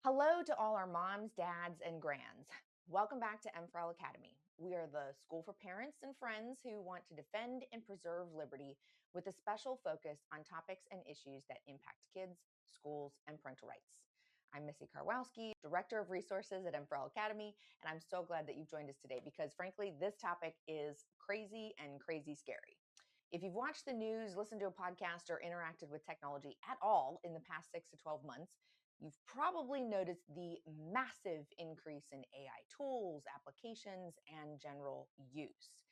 Hello to all our moms, dads, and grands. Welcome back to M4L Academy. We are the school for parents and friends who want to defend and preserve liberty with a special focus on topics and issues that impact kids, schools, and parental rights. I'm Missy Karwowski, Director of Resources at M4L Academy, and I'm so glad that you've joined us today because, frankly, this topic is crazy and crazy scary. If you've watched the news, listened to a podcast, or interacted with technology at all in the past 6 to 12 months, you've probably noticed the massive increase in AI tools, applications, and general use.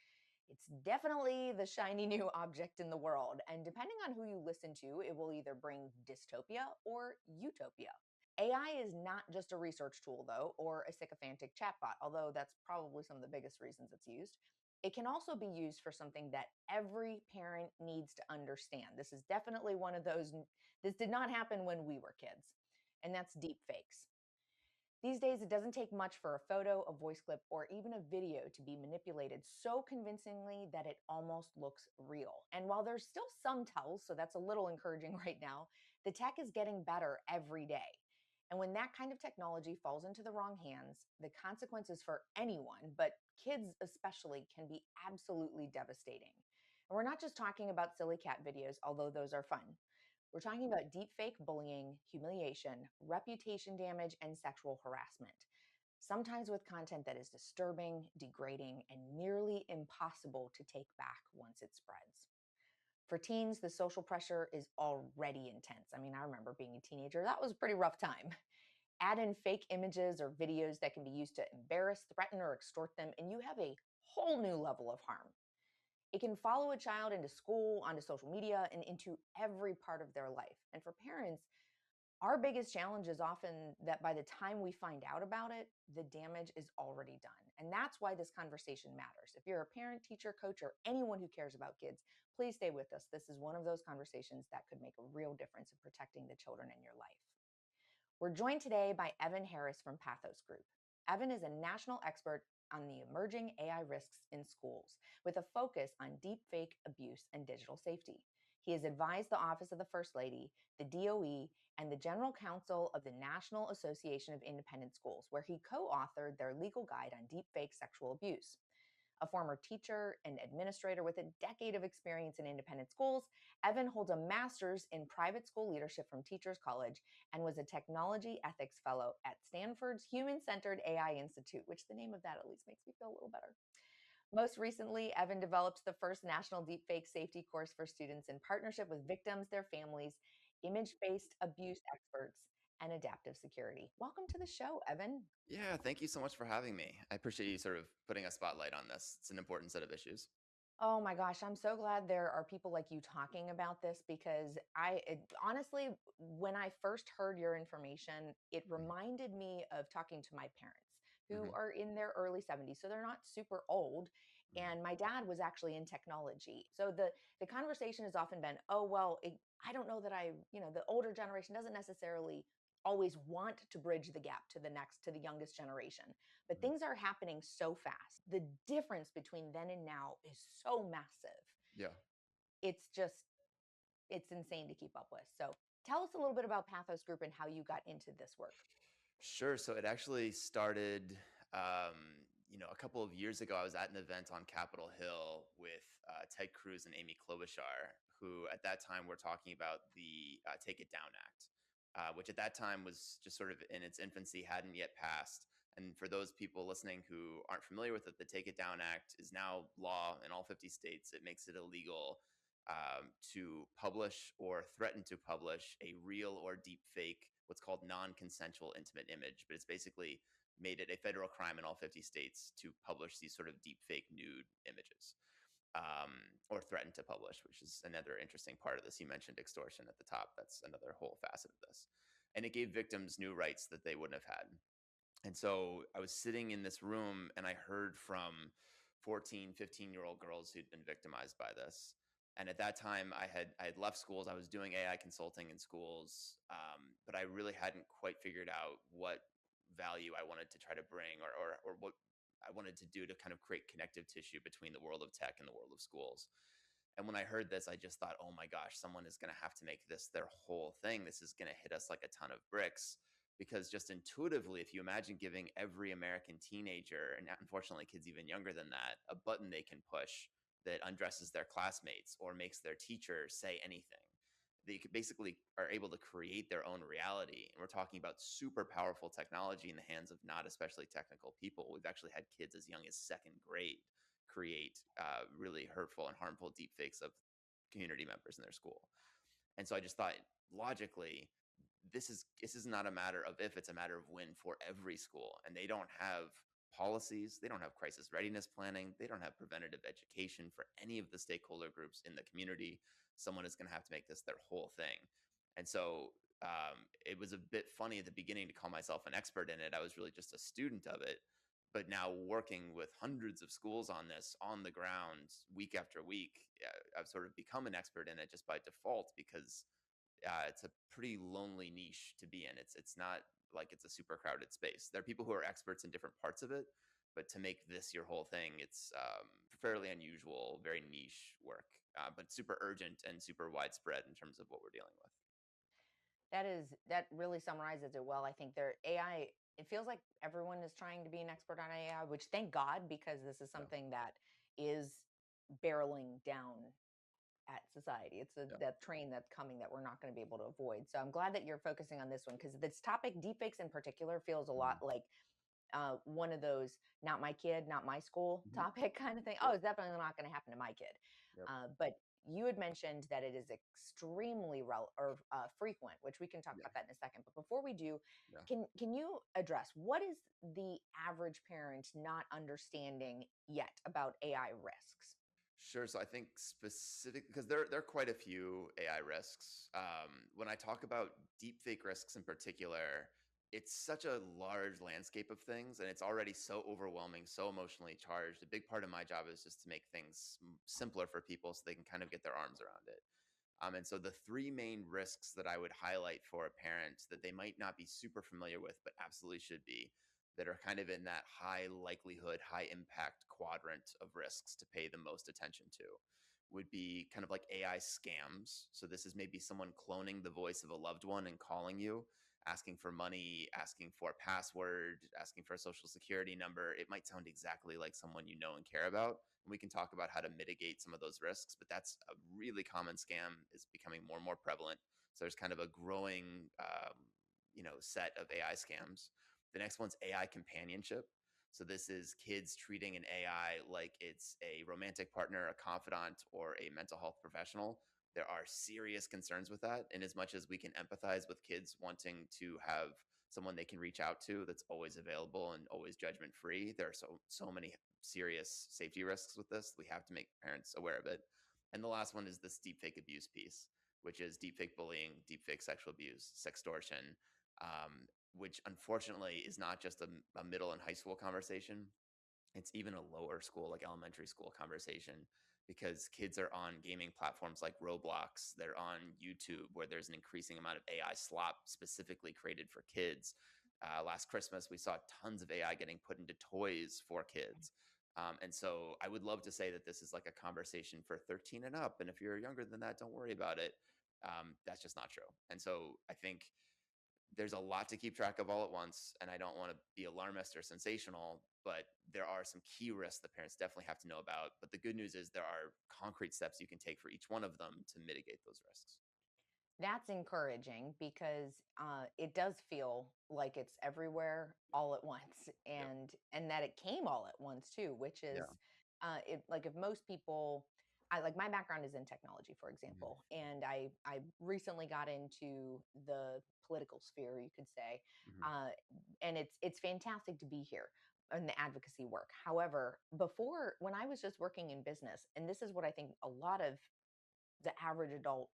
It's definitely the shiny new object in the world. And depending on who you listen to, it will either bring dystopia or utopia. AI is not just a research tool, though, or a sycophantic chatbot, although that's probably some of the biggest reasons it's used. It can also be used for something that every parent needs to understand. This is definitely one of those, this did not happen when we were kids, and that's deep fakes. These days, it doesn't take much for a photo, a voice clip, or even a video to be manipulated so convincingly that it almost looks real. And while there's still some tells, so that's a little encouraging right now, the tech is getting better every day. And when that kind of technology falls into the wrong hands, the consequences for anyone, but kids especially, can be absolutely devastating. And we're not just talking about silly cat videos, although those are fun. We're talking about deepfake bullying, humiliation, reputation damage, and sexual harassment, sometimes with content that is disturbing, degrading, and nearly impossible to take back once it spreads. For teens, the social pressure is already intense. I mean, I remember being a teenager, that was a pretty rough time. Add in fake images or videos that can be used to embarrass, threaten, or extort them, and you have a whole new level of harm. It can follow a child into school, onto social media, and into every part of their life. And for parents, our biggest challenge is often that by the time we find out about it, the damage is already done. And that's why this conversation matters. If you're a parent, teacher, coach, or anyone who cares about kids, please stay with us. This is one of those conversations that could make a real difference in protecting the children in your life. We're joined today by Evan Harris from Pathos Group. Evan is a national expert on the emerging AI risks in schools, with a focus on deepfake abuse and digital safety. He has advised the Office of the First Lady, the DOE, and the General Counsel of the National Association of Independent Schools, where he co authored their legal guide on deepfake sexual abuse. A former teacher and administrator with a decade of experience in independent schools, Evan holds a master's in private school leadership from Teachers College and was a technology ethics fellow at Stanford's Human Centered AI Institute, which the name of that at least makes me feel a little better. Most recently, Evan developed the first national deepfake safety course for students in partnership with victims, their families, image based abuse experts, and adaptive security. Welcome to the show, Evan. Yeah, thank you so much for having me. I appreciate you sort of putting a spotlight on this. It's an important set of issues. Oh my gosh, I'm so glad there are people like you talking about this because honestly, when I first heard your information, it Mhm, reminded me of talking to my parents who mhm, are in their early 70s. So they're not super old. mhm, And my dad was actually in technology. So the conversation has often been, oh, well, I don't know that the older generation doesn't necessarily always want to bridge the gap to the youngest generation, but mhm. things are happening so fast. The difference between then and now is so massive. Yeah, It's just, it's insane to keep up with. So tell us a little bit about Pathos Group and how you got into this work. sure. So it actually started, a couple of years ago. I was at an event on Capitol Hill with Ted Cruz and Amy Klobuchar, who at that time were talking about the Take It Down Act, which at that time was just sort of in its infancy, hadn't yet passed. And for those people listening who aren't familiar with it, the Take It Down Act is now law in all 50 states. It makes it illegal to publish or threaten to publish a real or deep fake, what's called non consensual intimate image. But it's basically made it a federal crime in all 50 states to publish these sort of deep fake nude images or threaten to publish, which is another interesting part of this. You mentioned extortion at the top. That's another whole facet of this. And it gave victims new rights that they wouldn't have had. And so I was sitting in this room and I heard from 14, 15-year-old girls who'd been victimized by this. And at that time, I had left schools. I was doing AI consulting in schools, but I really hadn't quite figured out what value I wanted to try to bring, or what I wanted to do to kind of create connective tissue between the world of tech and the world of schools. And when I heard this, I just thought, oh my gosh, someone is going to have to make this their whole thing. This is going to hit us like a ton of bricks. because just intuitively, if you imagine giving every American teenager, and unfortunately kids even younger than that, a button they can push that undresses their classmates or makes their teacher say anything, they could basically are able to create their own reality. And we're talking about super powerful technology in the hands of not especially technical people. We've actually had kids as young as second grade create really hurtful and harmful deepfakes of community members in their school. And so I just thought, logically, this is not a matter of if, it's a matter of when for every school. And they don't have policies, they don't have crisis readiness planning, they don't have preventative education for any of the stakeholder groups in the community. Someone is going to have to make this their whole thing. And so it was a bit funny at the beginning to call myself an expert in it. I was really just a student of it. But now working with hundreds of schools on this on the ground week after week, I've sort of become an expert in it just by default, because it's a pretty lonely niche to be in. It's not like it's a super crowded space. There are people who are experts in different parts of it, but to make this your whole thing, it's fairly unusual, very niche work, but super urgent and super widespread in terms of what we're dealing with. That really summarizes it well. I think there AI, it feels like everyone is trying to be an expert on AI, which thank God, because this is Yeah, something that is barreling down at society. It's yeah, that train that's coming that we're not going to be able to avoid. So I'm glad that you're focusing on this one, because this topic, deepfakes in particular, feels a lot mhm, like one of those "not my kid, not my school" mhm, topic kind of thing. Oh, yep, it's definitely not going to happen to my kid. yep, But you had mentioned that it is extremely frequent, which we can talk yeah, about that in a second. But before we do, yeah. can you address what is the average parent not understanding yet about AI risks? Sure. So I think specific, because there are quite a few AI risks. When I talk about deepfake risks in particular, it's such a large landscape of things, and it's already so overwhelming, so emotionally charged. A big part of my job is just to make things simpler for people so they can kind of get their arms around it. And so the three main risks that I would highlight for a parent that they might not be super familiar with, but absolutely should be, that are kind of in that high likelihood, high impact quadrant of risks to pay the most attention to, would be kind of like AI scams. So this is maybe someone cloning the voice of a loved one and calling you, asking for money, asking for a password, asking for a social security number. It might sound exactly like someone you know and care about. And we can talk about how to mitigate some of those risks, but that's a really common scam, is becoming more and more prevalent. So there's kind of a growing, set of AI scams. The next one's AI companionship. So this is kids treating an AI like it's a romantic partner, a confidant, or a mental health professional. There are serious concerns with that. And as much as we can empathize with kids wanting to have someone they can reach out to that's always available and always judgment free, there are so many serious safety risks with this. We have to make parents aware of it. And the last one is this deepfake abuse piece, which is deepfake bullying, deepfake sexual abuse, sextortion, which unfortunately is not just a middle and high school conversation. It's even a lower school, like elementary school conversation, because kids are on gaming platforms like Roblox. They're on YouTube, where there's an increasing amount of AI slop specifically created for kids. Last Christmas, we saw tons of AI getting put into toys for kids. And so I would love to say that this is like a conversation for 13 and up. And if you're younger than that, don't worry about it. That's just not true. And so I think there's a lot to keep track of all at once, and I don't want to be alarmist or sensational, but there are some key risks that parents definitely have to know about. But the good news is there are concrete steps you can take for each one of them to mitigate those risks. That's encouraging, because it does feel like it's everywhere all at once, Yep. and that it came all at once too, which is Yeah. it, like, if most people, I like, my background is in technology, for Mhm. example, and I recently got into the political sphere, you could say, Mhm. uh, and it's fantastic to be here in the advocacy work. However, before, when I was just working in business, and this is what I think a lot of the average adult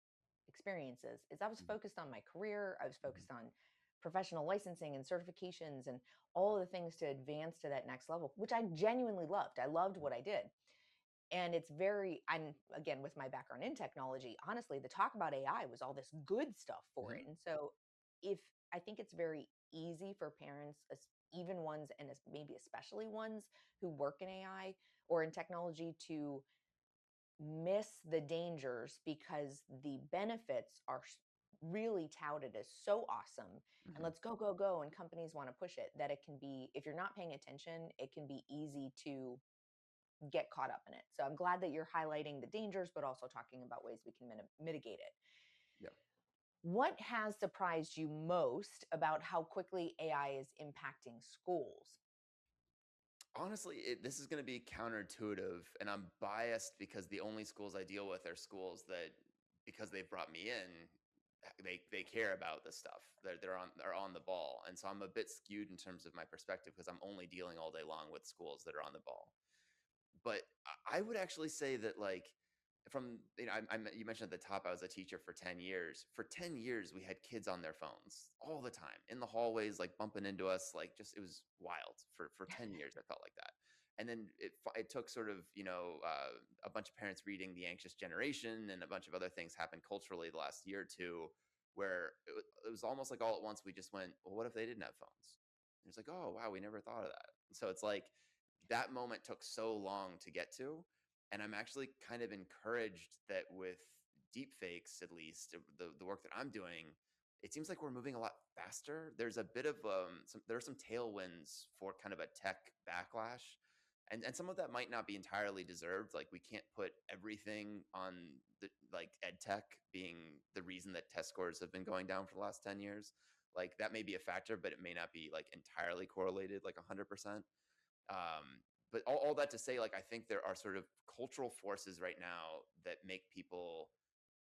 experiences, is I was Mhm. focused on my career, I was Mhm. focused on professional licensing and certifications and all of the things to advance to that next level, which I genuinely loved. I loved what I did. And it's very, I'm, again, with my background in technology, honestly, the talk about AI was all this good stuff for it. Mhm. And so, if I think it's very easy for parents, even ones, and maybe especially ones who work in AI or in technology, to miss the dangers, because the benefits are really touted as so awesome and Mhm. let's go, go, go. And companies want to push it, that it can be, if you're not paying attention, it can be easy to get caught up in it. So I'm glad that you're highlighting the dangers, but also talking about ways we can mitigate it. Yeah. What has surprised you most about how quickly AI is impacting schools? Honestly, this is going to be counterintuitive, and I'm biased because the only schools I deal with are schools that, because they've brought me in, they care about this stuff. They're on the ball, and so I'm a bit skewed in terms of my perspective because I'm only dealing all day long with schools that are on the ball. But I would actually say that, like, from, you mentioned at the top, I was a teacher for 10 years. For 10 years, we had kids on their phones all the time in the hallways, like bumping into us, like, just, it was wild. For 10 years, I felt like that. And then it took sort of, a bunch of parents reading The Anxious Generation, and a bunch of other things happened culturally the last year or two, where it was almost like all at once we just went, well, what if they didn't have phones? And it's like, oh, wow, we never thought of that. So it's like, that moment took so long to get to. And I'm actually kind of encouraged that with deepfakes, at least the work that I'm doing, it seems like we're moving a lot faster. There's a bit of there are some tailwinds for kind of a tech backlash, and some of that might not be entirely deserved. Like, we can't put everything on the, like, ed tech being the reason that test scores have been going down for the last 10 years. Like, that may be a factor, but it may not be like entirely correlated, like 100%. But all that to say, like, I think there are sort of cultural forces right now that make people,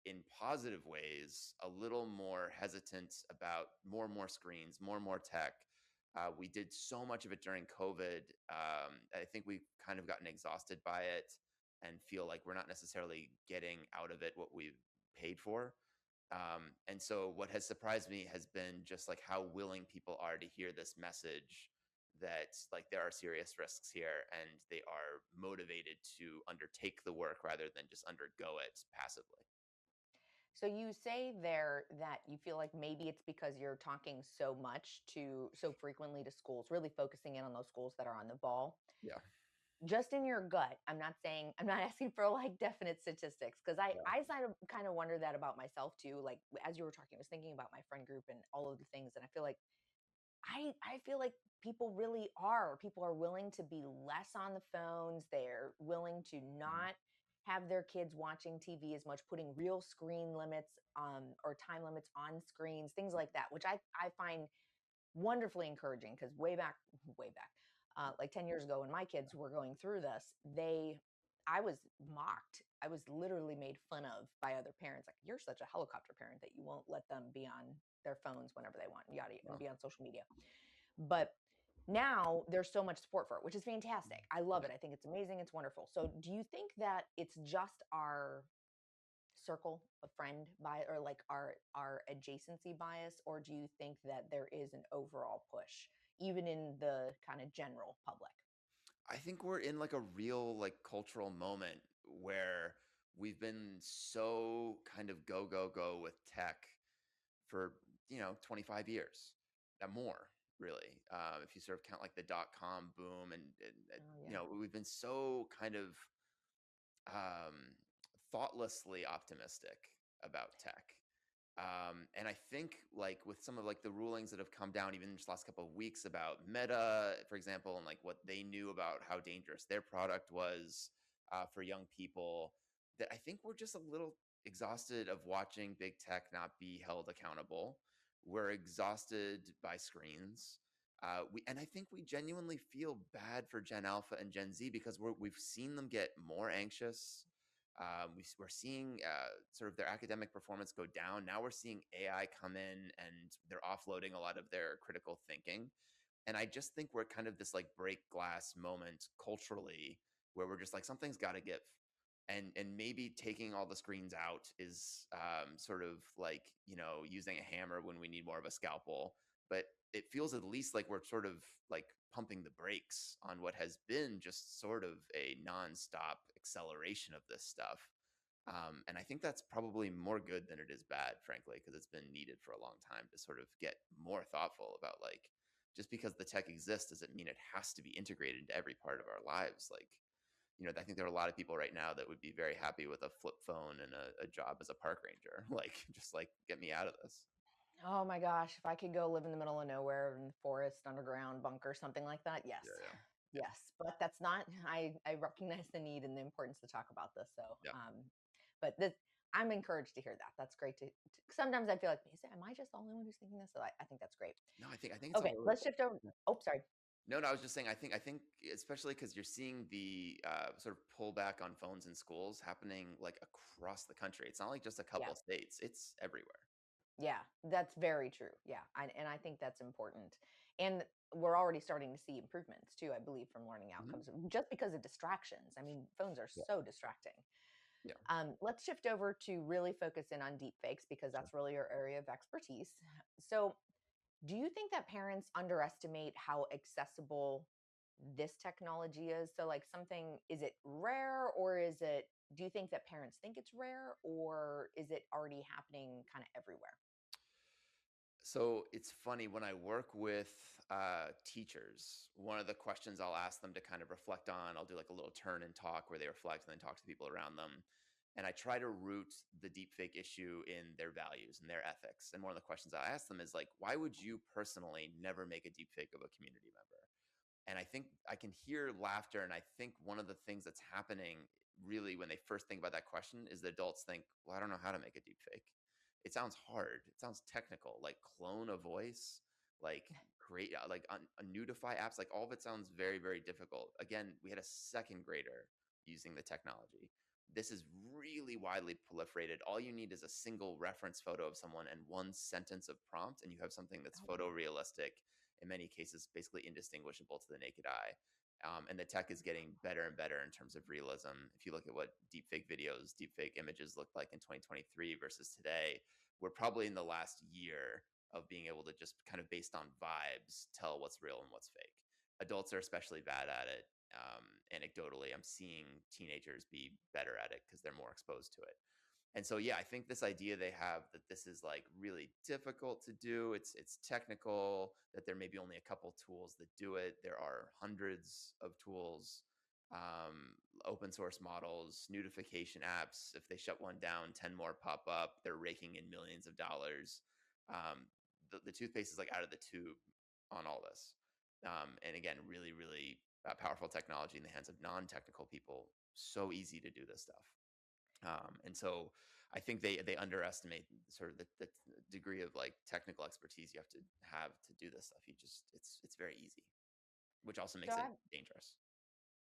in positive ways, a little more hesitant about more and more screens, more and more tech. We did so much of it during COVID. I think we've kind of gotten exhausted by it and feel like we're not necessarily getting out of it what we've paid for. And so what has surprised me has been just like how willing people are to hear this message that, like, there are serious risks here, and they are motivated to undertake the work rather than just undergo it passively. So you say there that you feel like maybe it's because you're talking so much to so frequently to schools, really focusing in on those schools that are on the ball. Yeah. Just in your gut, I'm not saying, I'm not asking for like definite statistics, because Yeah. I kind of wonder that about myself too. Like as you were talking, I was thinking about my friend group and all of the things, and I feel like I feel like people are willing to be less on the phones. They're willing to Mhm. not have their kids watching TV as much, putting real screen limits or time limits on screens, things like that, which I find wonderfully encouraging, because way back, like 10 years ago when my kids were going through this, I was mocked. I was literally made fun of by other parents. Like, you're such a helicopter parent that you won't let them be on their phones whenever they want, yada, and Well, be on social media. But now there's so much support for it, which is fantastic. I love yeah. it. I think it's amazing. It's wonderful. So do you think that it's just our circle of friend bias, or like our adjacency bias, or do you think that there is an overall push even in the kind of general public? I think we're in like a real, like, cultural moment where we've been so kind of go go go with tech for, 25 years, more, really. If you sort of count like the dot-com boom, and Oh yeah. we've been so kind of um, thoughtlessly optimistic about tech. And I think, like, with some of, like, the rulings that have come down even just last couple of weeks about Meta, for example, and like what they knew about how dangerous their product was for young people, that I think we're just a little exhausted of watching big tech not be held accountable. We're exhausted by screens. And I think we genuinely feel bad for Gen Alpha and Gen Z because we've seen them get more anxious. We're seeing sort of their academic performance go down. Now we're seeing AI come in, and they're offloading a lot of their critical thinking. And I just think we're kind of this, like, break glass moment culturally where we're just like, something's got to give. And maybe taking all the screens out is sort of like, using a hammer when we need more of a scalpel. But it feels at least like we're sort of like pumping the brakes on what has been just sort of a nonstop acceleration of this stuff. And I think that's probably more good than it is bad, frankly, because it's been needed for a long time to sort of get more thoughtful about, like, just because the tech exists doesn't mean it has to be integrated into every part of our lives. Like, I think there are a lot of people right now that would be very happy with a flip phone and a job as a park ranger. Like, just like get me out of this. Oh my gosh, if I could go live in the middle of nowhere in the forest, underground bunker, something like that, yes. Yeah, yeah, yeah, Yes, but that's not I recognize the need and the importance to talk about this. So, yeah. but this I'm encouraged to hear that. That's great to sometimes I feel like, am I just the only one who's thinking this? So I think that's great. No, I think it's Okay, all over. let's shift over. Oh, sorry. No, no, I was just saying, I think especially because you're seeing the sort of pullback on phones in schools happening like across the country. It's not like just a couple Yeah. of states; it's everywhere. Yeah, that's very true. Yeah, and I think that's important. And we're already starting to see improvements too, I believe, from learning Hmm. outcomes just because of distractions. I mean, phones are Yeah, so distracting. yeah, Let's shift over to really focus in on deep fakes because sure. that's really your area of expertise. So, do you think that parents underestimate how accessible this technology is? So, like something, is it rare or do you think that parents think it's rare or is it already happening kind of everywhere? So it's funny when I work with teachers. One of the questions I'll ask them to kind of reflect on, I'll do like a little turn and talk where they reflect and then talk to people around them. And I try to root the deepfake issue in their values and their ethics. And one of the questions I ask them is like, why would you personally never make a deepfake of a community member? And I think I can hear laughter. And I think one of the things that's happening really when they first think about that question is the adults think, well, I don't know how to make a deep fake. It sounds hard. It sounds technical, like clone a voice, like create, like nudify apps. Like all of it sounds very, very difficult. Again, we had a second grader using the technology. This is really widely proliferated. All you need is a single reference photo of someone and one sentence of prompt, and you have something that's Oh, photorealistic, in many cases basically indistinguishable to the naked eye. And the tech is getting better and better in terms of realism. If you look at what deepfake videos, deepfake images looked like in 2023 versus today, we're probably in the last year of being able to just kind of based on vibes tell what's real and what's fake. Adults are especially bad at it. Anecdotally, I'm seeing teenagers be better at it because they're more exposed to it. And so yeah, I think this idea they have that this is like really difficult to do, it's technical, that there may be only a couple tools that do it. There are hundreds of tools, open source models, notification apps. If they shut one down, 10 more pop up. They're raking in millions of dollars. The toothpaste is like out of the tube on all this. And again, really, really powerful technology in the hands of non-technical people. So easy to do this stuff. And so I think they underestimate sort of the degree of like technical expertise you have to do this stuff. It's very easy, which also so makes it I dangerous.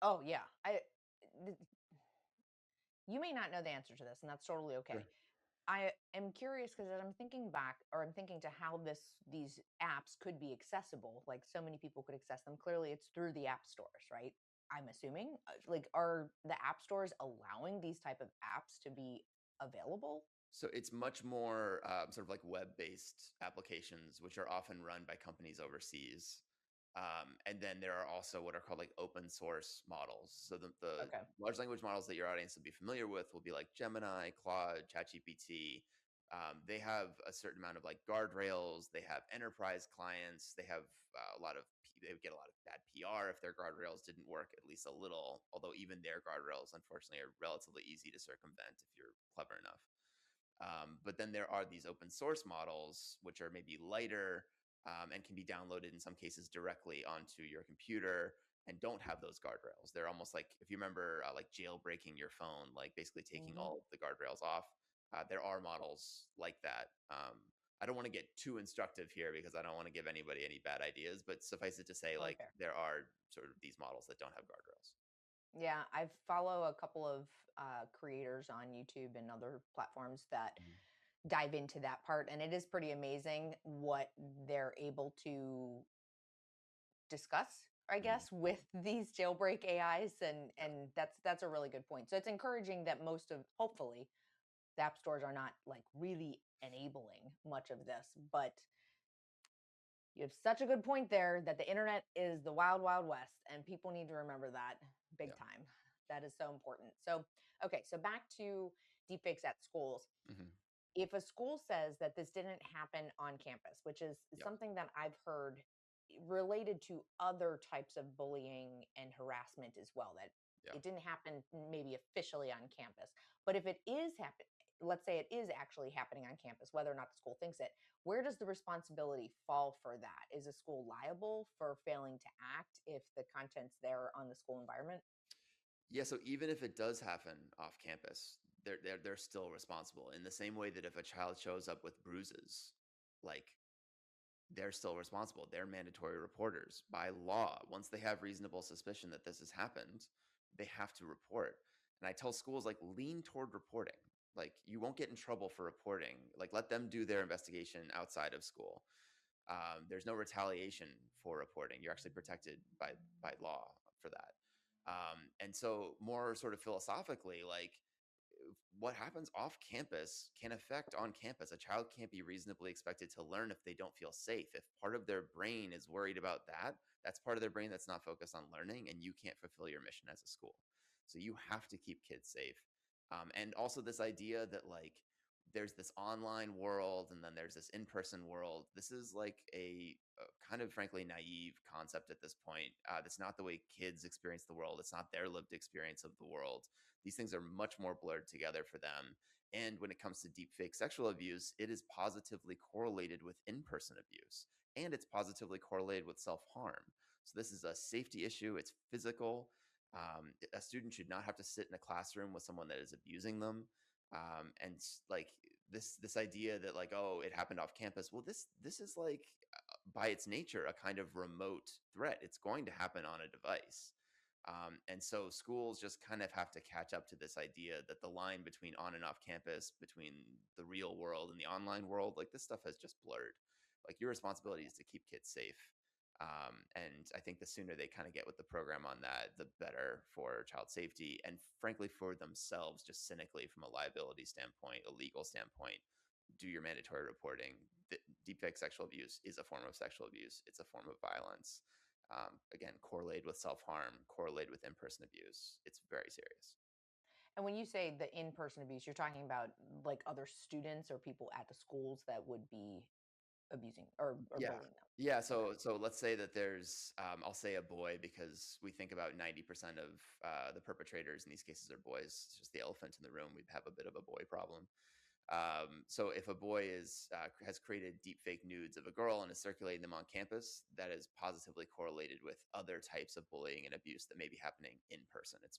oh yeah. Th- you may not know the answer to this, and that's totally Sure. okay. I am curious because I'm thinking back, or I'm thinking to how these apps could be accessible. Like so many people could access them. Clearly, it's through the app stores, right? I'm assuming. Like, are the app stores allowing these type of apps to be available? So it's much more sort of like web-based applications, which are often run by companies overseas. And then there are also what are called like open source models. So the Okay. large language models that your audience will be familiar with will be like Gemini, Claude, ChatGPT. They have a certain amount of like guardrails. They have enterprise clients. They have they would get a lot of bad PR if their guardrails didn't work at least a little. Although even their guardrails, unfortunately, are relatively easy to circumvent if you're clever enough. But then there are these open source models, which are maybe lighter and can be downloaded in some cases directly onto your computer and don't have those guardrails. They're almost like, if you remember, like jailbreaking your phone, like basically taking Hmm. all of the guardrails off. There are models like that. I don't want to get too instructive here because I don't want to give anybody any bad ideas, but suffice it to say, Totally like fair. there are sort of these models that don't have guardrails. Yeah, I follow a couple of creators on YouTube and other platforms that Mhm. dive into that part, and it is pretty amazing what they're able to discuss, I Mhm. guess, with these jailbreak AIs, Yeah. and that's a really good point. So it's encouraging that most of hopefully the app stores are not like really enabling much of this, but you have such a good point there that the internet is the wild, wild west, and people need to remember that big Yeah. time. That is so important. So, okay, so back to deepfakes at schools. Hmm. If a school says that this didn't happen on campus, which is Yeah. something that I've heard related to other types of bullying and harassment as well, that Yeah. It didn't happen maybe officially on campus. But if it is happen, let's say it is actually happening on campus, whether or not the school thinks it, where does the responsibility fall for that? Is a school liable for failing to act if the content's there on the school environment? Yeah, so even if it does happen off campus, they're still responsible in the same way that if a child shows up with bruises, like they're still responsible. They're mandatory reporters by law. Once they have reasonable suspicion that this has happened, they have to report. And I tell schools like lean toward reporting. Like you won't get in trouble for reporting. Like let them do their investigation outside of school. There's no retaliation for reporting. You're actually protected by law for that. And so more sort of philosophically, like what happens off campus can affect on campus. A child can't be reasonably expected to learn if they don't feel safe. If part of their brain is worried about that, that's part of their brain that's not focused on learning, and you can't fulfill your mission as a school. So you have to keep kids safe. And also, this idea that like there's this online world and then there's this in-person world. This is like a kind of frankly naive concept at this point. That's not the way kids experience the world. It's not their lived experience of the world. These things are much more blurred together for them. And when it comes to deepfake sexual abuse, it is positively correlated with in-person abuse, and it's positively correlated with self-harm. So this is a safety issue. It's physical. A student should not have to sit in a classroom with someone that is abusing them. And like this idea that like, oh, it happened off campus. Well, this is like by its nature a kind of remote threat. It's going to happen on a device. And so schools just kind of have to catch up to this idea that the line between on and off campus, between the real world and the online world, like this stuff has just blurred. Like your responsibility is to keep kids safe. And I think the sooner they kind of get with the program on that, the better for child safety and frankly for themselves, just cynically from a liability standpoint, a legal standpoint. Do your mandatory reporting. Deepfake sexual abuse is a form of sexual abuse. It's a form of violence. Again, correlated with self harm, correlated with in person abuse. It's very serious. And when you say the in-person abuse, you're talking about like other students or people at the schools that would be abusing or Yeah. bullying them. Yeah. Okay. So let's say that there's, I'll say a boy because we think about 90% of the perpetrators in these cases are boys. It's just the elephant in the room. We have a bit of a boy problem. So if a boy has created deepfake nudes of a girl and is circulating them on campus, that is positively correlated with other types of bullying and abuse that may be happening in person. It's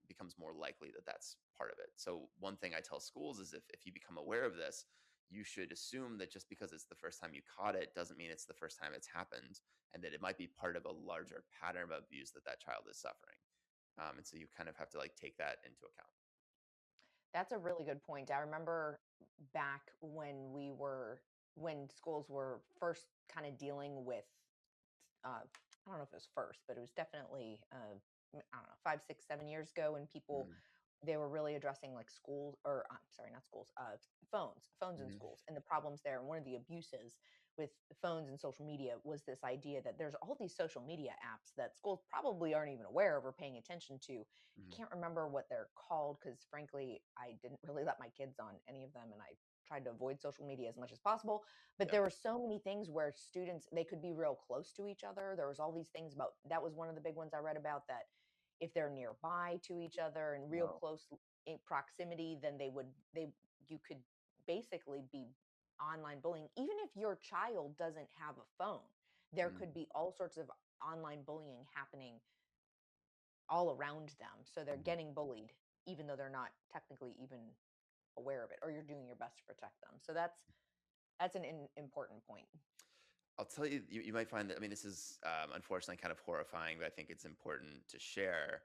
becomes more likely that that's part of it. So one thing I tell schools is if you become aware of this, you should assume that just because it's the first time you caught it doesn't mean it's the first time it's happened, and that it might be part of a larger pattern of abuse that that child is suffering. And so you kind of have to like take that into account. That's a really good point. I remember back when schools were first kind of dealing with I don't know if it was first, but it was definitely I don't know 5, 6, 7 years ago when people Mm-hmm. they were really addressing like schools or I'm sorry, not schools, phones in Mm-hmm. schools and the problems there. And one of the abuses with phones and social media was this idea that there's all these social media apps that schools probably aren't even aware of or paying attention to. I Mm-hmm. can't remember what they're called because frankly, I didn't really let my kids on any of them and I tried to avoid social media as much as possible, but Yeah. there were so many things where students they could be real close to each other. There was all these things about that was one of the big ones I read about that if they're nearby to each other and real No. close proximity, then they you could basically be online bullying. Even if your child doesn't have a phone, there Mm, could be all sorts of online bullying happening all around them. So they're mhm. getting bullied even though they're not technically even aware of it, or you're doing your best to protect them. So that's an important point. I'll tell you, you might find that, I mean, this is unfortunately kind of horrifying, but I think it's important to share.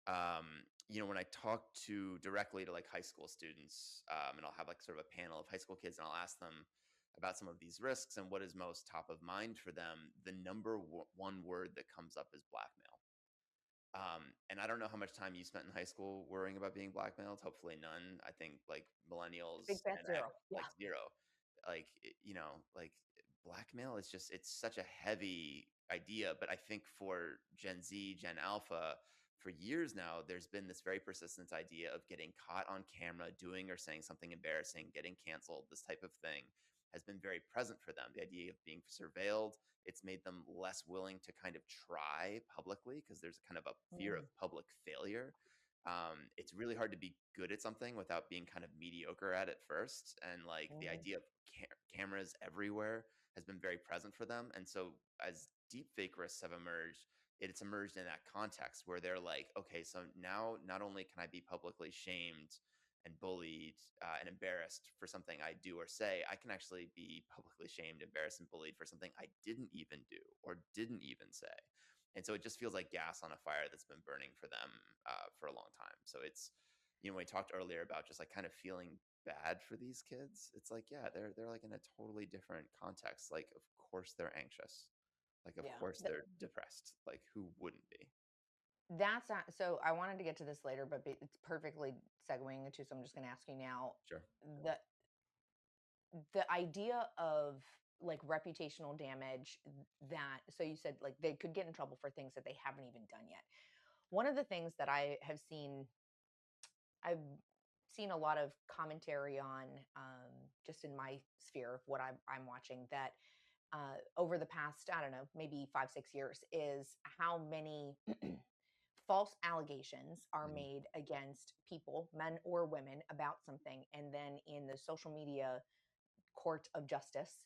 When I talk to directly to like high school students, and I'll have like sort of a panel of high school kids and I'll ask them about some of these risks and what is most top of mind for them, the number one word that comes up is blackmail. And I don't know how much time you spent in high school worrying about being blackmailed. Hopefully none. I think like Big millennials fat and zero. Yeah. like zero. Like like blackmail is just it's such a heavy idea. But I think for Gen Z, Gen Alpha, for years now, there's been this very persistent idea of getting caught on camera doing or saying something embarrassing, getting canceled, this type of thing. has been very present for them. The idea of being surveilled, it's made them less willing to kind of try publicly because there's kind of a fear of Mm, public failure. It's really hard to be good at something without being kind of mediocre at it first. And like the mhm, idea of cameras everywhere has been very present for them. And so as deepfake risks have emerged, it's emerged in that context where they're like, okay, so now not only can I be publicly shamed and bullied and embarrassed for something I do or say, I can actually be publicly shamed, embarrassed, and bullied for something I didn't even do or didn't even say. And so it just feels like gas on a fire that's been burning for them for a long time. So it's, when we talked earlier about just like kind of feeling bad for these kids, it's like, yeah, they're like in a totally different context. Like, of course they're anxious. Like, of yeah. course they're depressed. Like, who wouldn't be? That's not so I wanted to get to this later, but it's perfectly segueing into, so I'm just going to ask you now. Sure. The the idea of like reputational damage, that so you said like they could get in trouble for things that they haven't even done yet. One of the things that I've seen a lot of commentary on, just in my sphere of what I'm watching, that over the past, I don't know, maybe 5, 6 years, is how many false allegations are Hmm. made against people, men or women, about something. And then in the social media court of justice,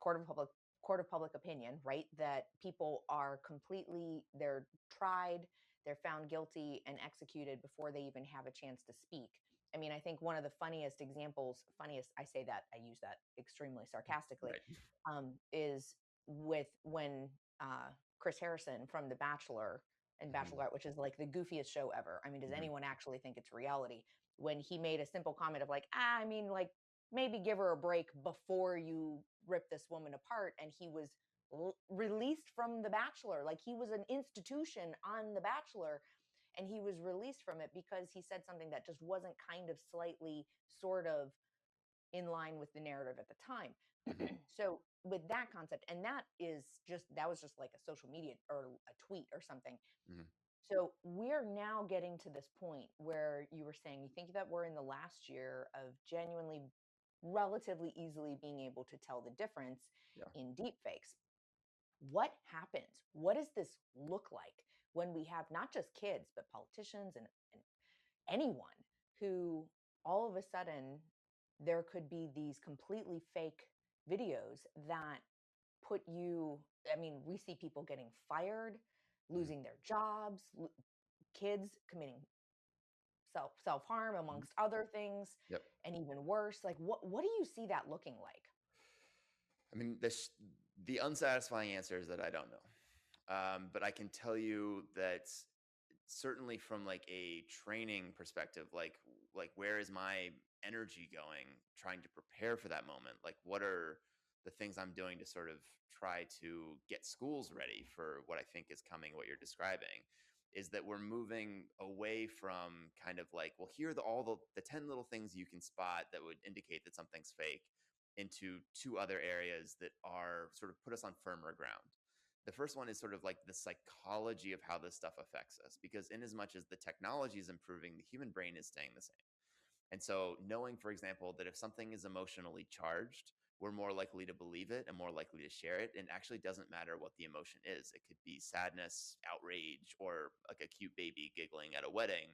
court of public opinion, right? That people are completely, they're tried, they're found guilty and executed before they even have a chance to speak. I mean, I think one of the funniest examples, funniest, I say that, I use that extremely sarcastically, Right. is with when Chris Harrison from The Bachelor and Hmm. Bachelorette, which is like the goofiest show ever. I mean, does Hmm. anyone actually think it's reality? When he made a simple comment of like, I mean, like, maybe give her a break before you rip this woman apart. And he was released from The Bachelor. Like, he was an institution on The Bachelor, and he was released from it because he said something that just wasn't kind of slightly sort of in line with the narrative at the time. Hmm. So with that concept, and that was just like a social media or a tweet or something. Hmm. So we're now getting to this point where you were saying you think that we're in the last year of genuinely, relatively easily being able to tell the difference Yeah. in deepfakes. What happens? What does this look like when we have not just kids, but politicians and anyone who all of a sudden there could be these completely fake videos that put you, I mean, we see people getting fired, Hmm. losing their jobs, kids committing self harm Hmm. amongst other things, Yep. and even worse. Like, what do you see that looking like? I mean, the unsatisfying answer is that I don't know. But I can tell you that certainly from like a training perspective, like where is my energy going trying to prepare for that moment? Like, what are the things I'm doing to sort of try to get schools ready for what I think is coming, what you're describing, is that we're moving away from kind of like, well, here are the 10 little things you can spot that would indicate that something's fake, into two other areas that are sort of put us on firmer ground. The first one is sort of like the psychology of how this stuff affects us, because in as much as the technology is improving, the human brain is staying the same. And so knowing, for example, that if something is emotionally charged, we're more likely to believe it and more likely to share it. And it actually doesn't matter what the emotion is. It could be sadness, outrage, or like a cute baby giggling at a wedding.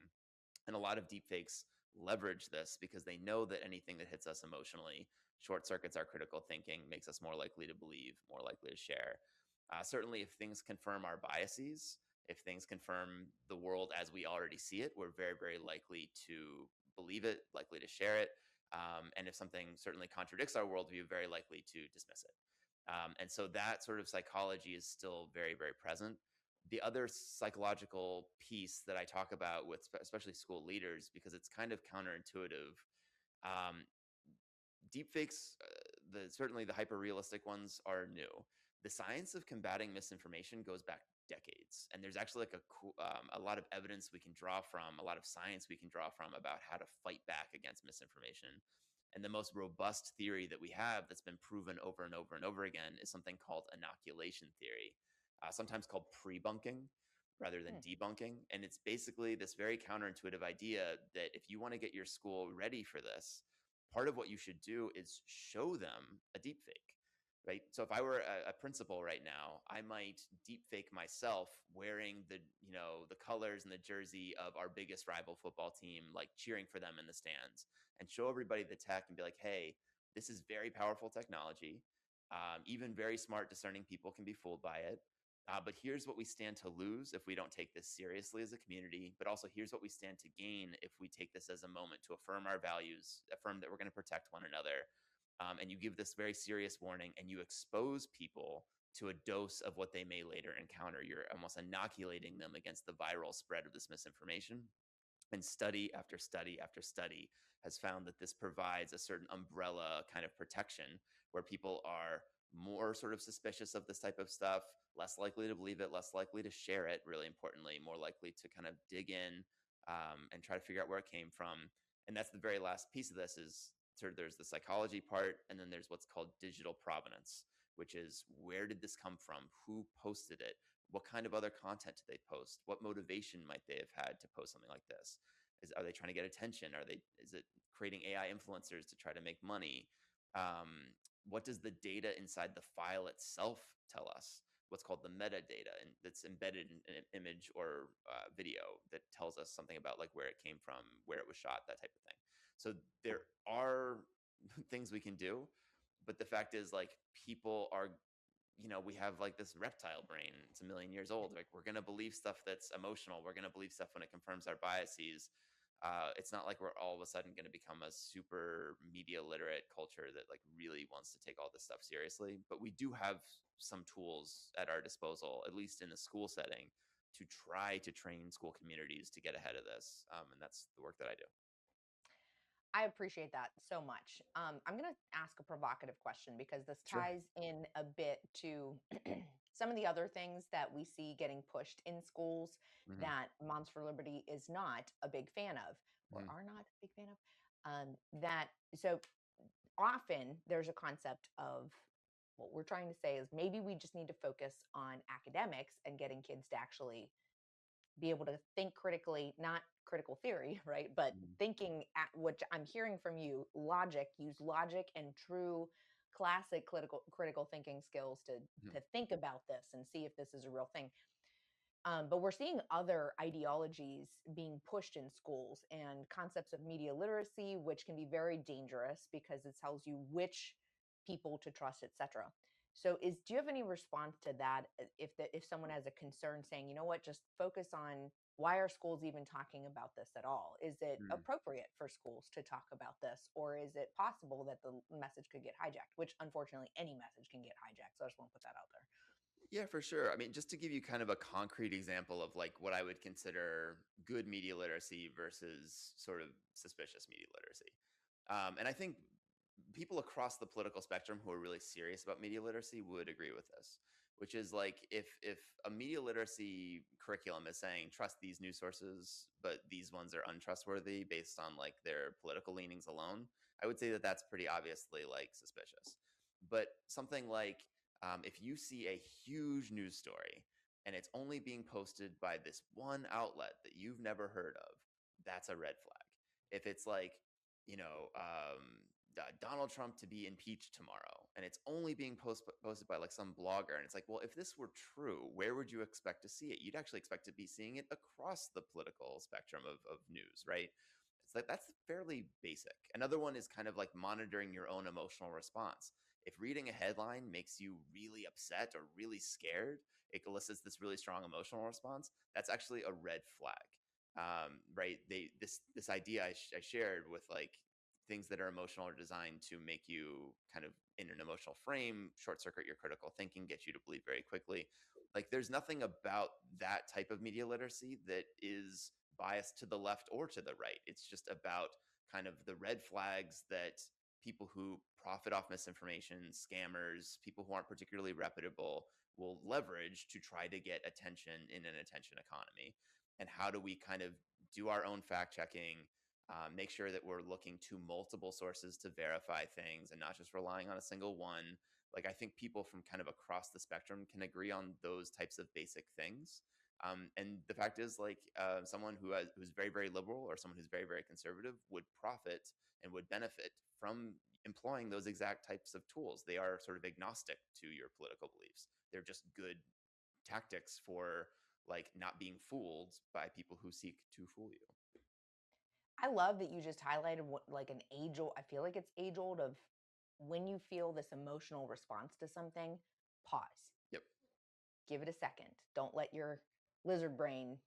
And a lot of deepfakes leverage this because they know that anything that hits us emotionally short circuits our critical thinking, makes us more likely to believe, more likely to share. Certainly, if things confirm our biases, if things confirm the world as we already see it, we're very, very likely to believe it, likely to share it. And if something certainly contradicts our worldview, very likely to dismiss it. And so that sort of psychology is still very, very present. The other psychological piece that I talk about with especially school leaders, because it's kind of counterintuitive, um, deepfakes, certainly the hyper realistic ones, are new. The science of combating misinformation goes back decades, and there's actually like a lot of evidence we can draw from, a lot of science we can draw from about how to fight back against misinformation. And the most robust theory that we have that's been proven over and over and over again is something called inoculation theory, sometimes called pre-bunking rather than Hmm. debunking. And it's basically this very counterintuitive idea that if you want to get your school ready for this, part of what you should do is show them a deep fake, right? So if I were a principal right now, I might deep fake myself wearing the colors and the jersey of our biggest rival football team, like cheering for them in the stands, and show everybody the tech and be like, hey, this is very powerful technology. Even very smart, discerning people can be fooled by it. But here's what we stand to lose if we don't take this seriously as a community. But also, here's what we stand to gain if we take this as a moment to affirm our values, affirm that we're going to protect one another. And you give this very serious warning, and you expose people to a dose of what they may later encounter. You're almost inoculating them against the viral spread of this misinformation. And study after study after study has found that this provides a certain umbrella kind of protection where people are more sort of suspicious of this type of stuff, less likely to believe it, less likely to share it, really importantly, more likely to kind of dig in and try to figure out where it came from. And that's the very last piece of this is sort of there's the psychology part, and then there's what's called digital provenance, which is where did this come from? Who posted it? What kind of other content do they post? What motivation might they have had to post something like this? Are they trying to get attention? Is it creating AI influencers to try to make money? What does the data inside the file itself tell us? What's called the metadata, and that's embedded in an image or video that tells us something about like where it came from, where it was shot, that type of thing. So there are things we can do, but the fact is like people are, we have like this reptile brain. It's a million years old. Like we're going to believe stuff that's emotional. We're going to believe stuff when it confirms our biases. It's not like we're all of a sudden going to become a super media literate culture that like really wants to take all this stuff seriously. But we do have some tools at our disposal, at least in a school setting, to try to train school communities to get ahead of this. And that's the work that I do. I appreciate that so much. I'm going to ask a provocative question because this Sure. ties in a bit to some of the other things that we see getting pushed in schools Mm-hmm. that Moms for Liberty is not a big fan of, or Mm-hmm. are not a big fan of. That so often there's a concept of what we're trying to say is maybe we just need to focus on academics and getting kids to actually be able to think critically, not critical theory, right? But thinking at which I'm hearing from you, logic, use logic and true classic critical thinking skills Mm-hmm. to think about this and see if this is a real thing. But we're seeing other ideologies being pushed in schools and concepts of media literacy, which can be very dangerous because it tells you which people to trust, etc. So, do you have any response to that? If someone has a concern, saying, you know what, just focus on why are schools even talking about this at all? Is it Mm-hmm. appropriate for schools to talk about this, or is it possible that the message could get hijacked? Which, unfortunately, any message can get hijacked. So, I just want to put that out there. Yeah, for sure. I mean, just to give you kind of a concrete example of like what I would consider good media literacy versus sort of suspicious media literacy. And I think people across the political spectrum who are really serious about media literacy would agree with this, which is like if a media literacy curriculum is saying trust these news sources, but these ones are untrustworthy based on like their political leanings alone, I would say that that's pretty obviously like suspicious. But something like if you see a huge news story and it's only being posted by this one outlet that you've never heard of, that's a red flag. If it's like, you know, Donald Trump to be impeached tomorrow, and it's only being posted by like some blogger, and it's like, well, if this were true, where would you expect to see it? You'd actually expect to be seeing it across the political spectrum of news, right? It's like that's fairly basic. Another one is kind of like monitoring your own emotional response. If reading a headline makes you really upset or really scared, it elicits this really strong emotional response. That's actually a red flag, right? This idea I shared with like things that are emotional are designed to make you kind of in an emotional frame, short circuit your critical thinking, get you to believe very quickly. Like there's nothing about that type of media literacy that is biased to the left or to the right. It's just about kind of the red flags that people who profit off misinformation, scammers, people who aren't particularly reputable will leverage to try to get attention in an attention economy. And how do we kind of do our own fact checking, make sure that we're looking to multiple sources to verify things and not just relying on a single one. Like I think people from kind of across the spectrum can agree on those types of basic things. And the fact is, like, someone who's very, very liberal or someone who's very, very conservative would profit and would benefit from employing those exact types of tools. They are sort of agnostic to your political beliefs. They're just good tactics for like not being fooled by people who seek to fool you. I love that you just highlighted what like an age old, I feel like it's age old of when you feel this emotional response to something, pause. Yep. Give it a second. Don't let your lizard brain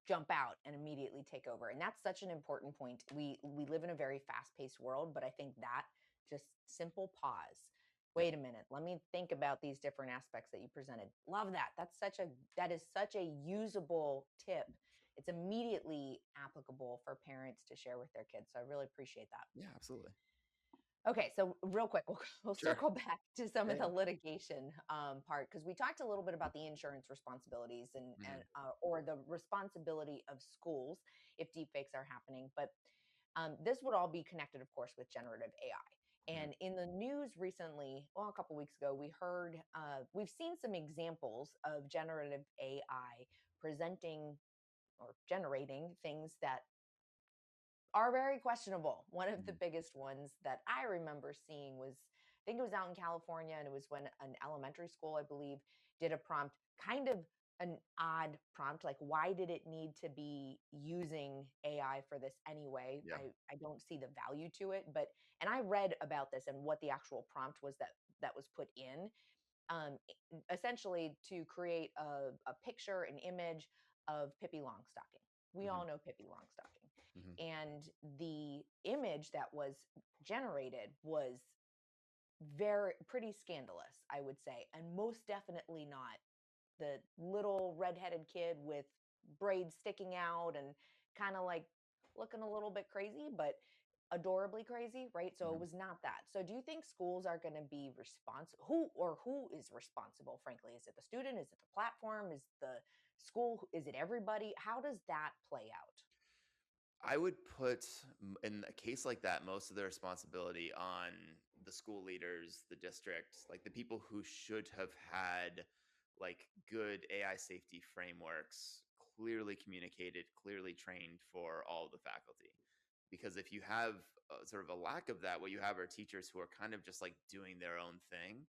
jump out and immediately take over. And that's such an important point. We live in a very fast-paced world, but I think that just simple pause. Yep. Wait a minute. Let me think about these different aspects that you presented. Love that. That is such a usable tip. It's immediately applicable for parents to share with their kids. So I really appreciate that. Yeah, absolutely. Okay, so real quick, we'll Sure. circle back to some Yeah, of the yeah. litigation part because we talked a little bit about the insurance responsibilities and Mhm. or the responsibility of schools if deepfakes are happening. But this would all be connected, of course, with generative AI. Mhm. And in the news recently, well, a couple weeks ago, we've seen some examples of generative AI presenting or generating things that are very questionable. One of the Mhm. biggest ones that I remember seeing was, I think it was out in California, and it was when an elementary school, I believe, did a prompt, kind of an odd prompt. Like, why did it need to be using AI for this anyway? Yeah. I don't see the value to it. But, and I read about this and what the actual prompt was that was put in, essentially to create a picture, an image of Pippi Longstocking. We Mhm. all know Pippi Longstocking. Mhm. And the image that was generated was very pretty scandalous, I would say, and most definitely not the little redheaded kid with braids sticking out and kind of like looking a little bit crazy, but adorably crazy, right? So it Mhm. was not that. So do you think schools are going to be responsible? Who is responsible, frankly? Is it the student? Is it the platform? Is the school? Is it everybody? How does that play out? I would put in a case like that most of the responsibility on the school leaders, the district, like the people who should have had like good AI safety frameworks clearly communicated, clearly trained for all of the faculty. Because if you have sort of a lack of that, what you have are teachers who are kind of just like doing their own thing.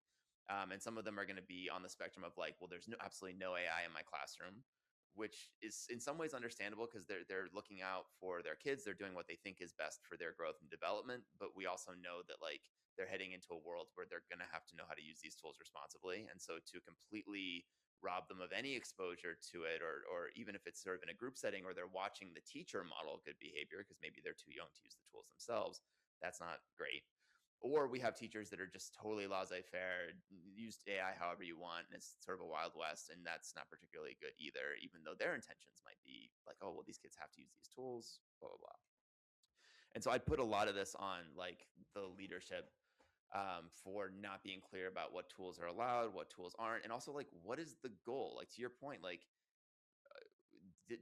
And some of them are going to be on the spectrum of like, well, there's absolutely no AI in my classroom, which is in some ways understandable because they're looking out for their kids. They're doing what they think is best for their growth and development. But we also know that like they're heading into a world where they're going to have to know how to use these tools responsibly. And so to completely rob them of any exposure to it, or even if it's sort of in a group setting or they're watching the teacher model good behavior because maybe they're too young to use the tools themselves, that's not great. Or we have teachers that are just totally laissez-faire, use AI however you want, and it's sort of a wild west, and that's not particularly good either, even though their intentions might be like, oh, well, these kids have to use these tools, blah, blah, blah. And so I'd put a lot of this on like the leadership, for not being clear about what tools are allowed, what tools aren't, and also like what is the goal? Like to your point, like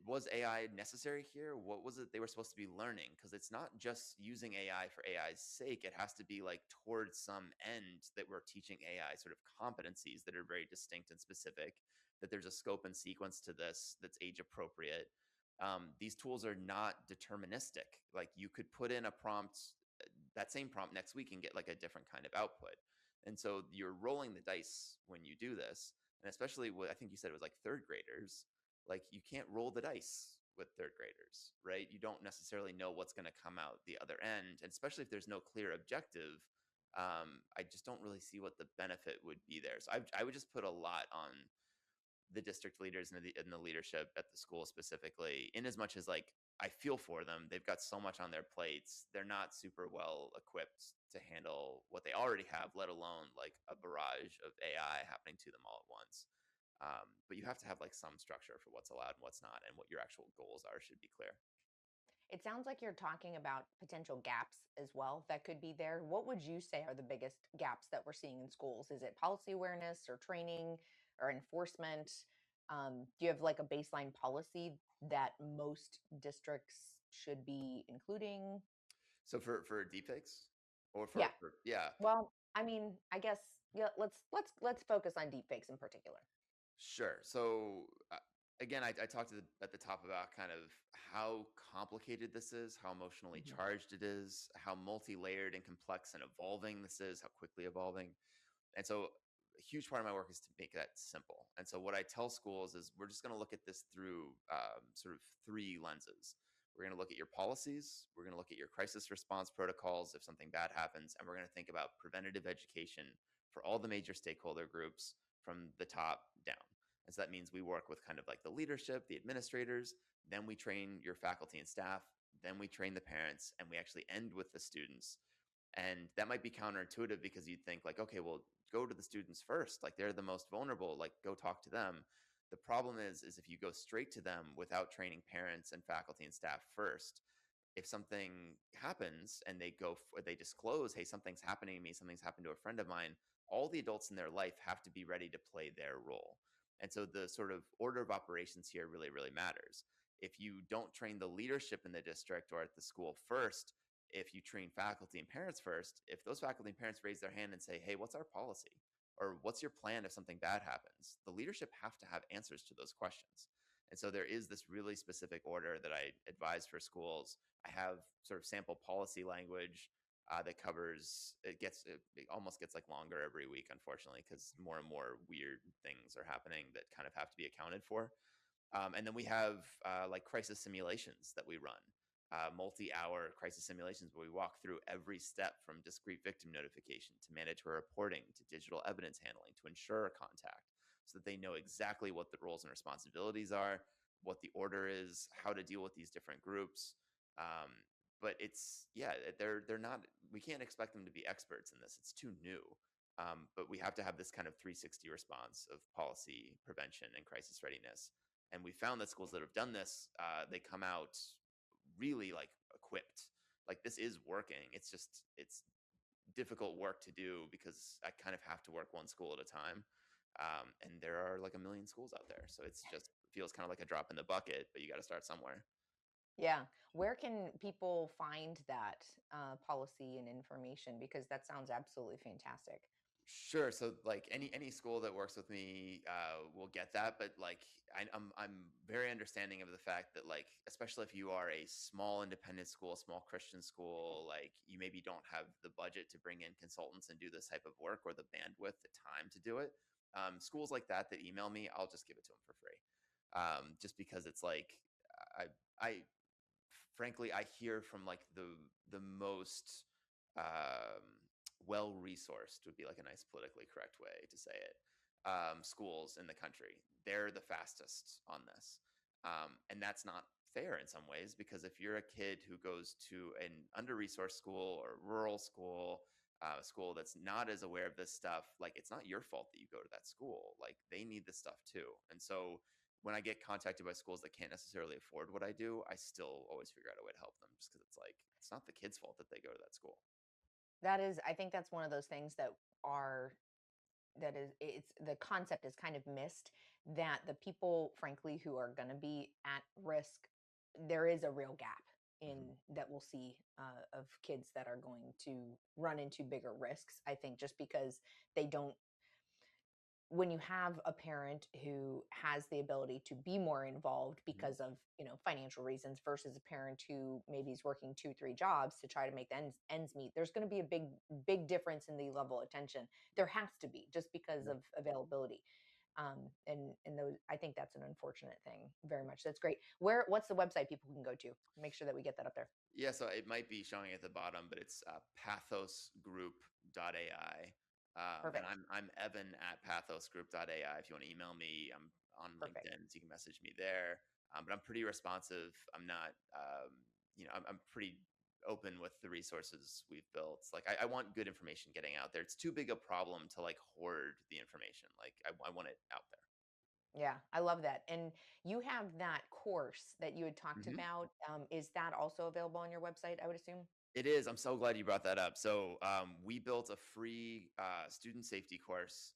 was AI necessary here? What was it they were supposed to be learning? Because it's not just using AI for AI's sake. It has to be like towards some end that we're teaching AI sort of competencies that are very distinct and specific, that there's a scope and sequence to this that's age appropriate. These tools are not deterministic. Like you could put in a prompt, that same prompt next week and get like a different kind of output. And so you're rolling the dice when you do this. And especially what I think you said it was like third graders, like you can't roll the dice with third graders, right? You don't necessarily know what's going to come out the other end, and especially if there's no clear objective. I just don't really see what the benefit would be there. So I would just put a lot on the district leaders and the leadership at the school specifically, in as much as like I feel for them. They've got so much on their plates. They're not super well equipped to handle what they already have, let alone like a barrage of AI happening to them all at once. But you have to have like some structure for what's allowed and what's not, and what your actual goals are should be clear. It sounds like you're talking about potential gaps as well that could be there. What would you say are the biggest gaps that we're seeing in schools? Is it policy awareness or training or enforcement? Do you have like a baseline policy that most districts should be including? So for deepfakes, or Yeah. for yeah, Well, I mean, I guess yeah. Let's focus on deepfakes in particular. sure. So Again, I talked at the top about kind of how complicated this is, how emotionally Mhm. charged it is, how multi-layered and complex and evolving this is, how quickly evolving. And so a huge part of my work is to make that simple. And so what I tell schools is we're just going to look at this through sort of three lenses. We're going to look at your policies. We're going to look at your crisis response protocols if something bad happens. And we're going to think about preventative education for all the major stakeholder groups from the top down. And so that means we work with kind of like the leadership, the administrators, then we train your faculty and staff, then we train the parents, and we actually end with the students. And that might be counterintuitive because you'd think like, okay, well, go to the students first. Like they're the most vulnerable. Like go talk to them. The problem is if you go straight to them without training parents and faculty and staff first, if something happens and they disclose, hey, something's happening to me, something's happened to a friend of mine, all the adults in their life have to be ready to play their role. And so the sort of order of operations here really, really matters. If you don't train the leadership in the district or at the school first, if you train faculty and parents first, if those faculty and parents raise their hand and say, hey, what's our policy? Or what's your plan if something bad happens? The leadership have to have answers to those questions. And so there is this really specific order that I advise for schools. I have sort of sample policy language that covers it almost gets like longer every week, unfortunately, because more and more weird things are happening that kind of have to be accounted for. And then we have like crisis simulations that we run, multi-hour crisis simulations where we walk through every step from discrete victim notification to mandatory reporting to digital evidence handling to ensure contact, so that they know exactly what the roles and responsibilities are, what the order is, how to deal with these different groups. Um, but it's yeah, they're not. We can't expect them to be experts in this. It's too new. But we have to have this kind of 360 response of policy, prevention, and crisis readiness. And we found that schools that have done this, they come out really like equipped. Like this is working. It's difficult work to do because I kind of have to work one school at a time. And there are like a million schools out there. So it's just feels kind of like a drop in the bucket, but you got to start somewhere. Yeah. Where can people find that policy and information? Because that sounds absolutely fantastic. Sure. So like any school that works with me will get that, but like I'm very understanding of the fact that like especially if you are a small independent school, small Christian school, like you maybe don't have the budget to bring in consultants and do this type of work or the bandwidth, the time to do it. Schools like that email me, I'll just give it to them for free, just because it's like I frankly I hear from like the most um, well resourced would be like a nice politically correct way to say it. Schools in the country, they're the fastest on this, and that's not fair in some ways because if you're a kid who goes to an under resourced school or rural school. School that's not as aware of this stuff, like it's not your fault that you go to that school. Like they need this stuff too, and so when I get contacted by schools that can't necessarily afford what I do, I still always figure out a way to help them just because it's like, it's not the kid's fault that they go to that school. That is, I think that's one of those things are that is it's the concept is kind of missed that the people frankly who are going to be at risk, there is a real gap in Mhm. that we'll see of kids that are going to run into bigger risks. I think just because they don't, when you have a parent who has the ability to be more involved Mhm. because of financial reasons versus a parent who maybe is working 2 3 jobs to try to make ends meet, there's going to be a big difference in the level of attention. There has to be, just because Yep. of availability. And those, I think that's an unfortunate thing very much. That's great. What's the website people can go to? Make sure that we get that up there. Yeah, so it might be showing at the bottom, but it's pathosgroup.ai. And Perfect. I'm Evan at pathosgroup.ai. If you want to email me, I'm on Perfect. LinkedIn, so you can message me there. But I'm pretty responsive. I'm not, I'm pretty open with the resources we've built. Like I want good information getting out there. It's too big a problem to like hoard the information. Like I want it out there. Yeah, I love that. And you have that course that you had talked Mhm. about. Is that also available on your website, I would assume? It is. I'm so glad you brought that up. So we built a free student safety course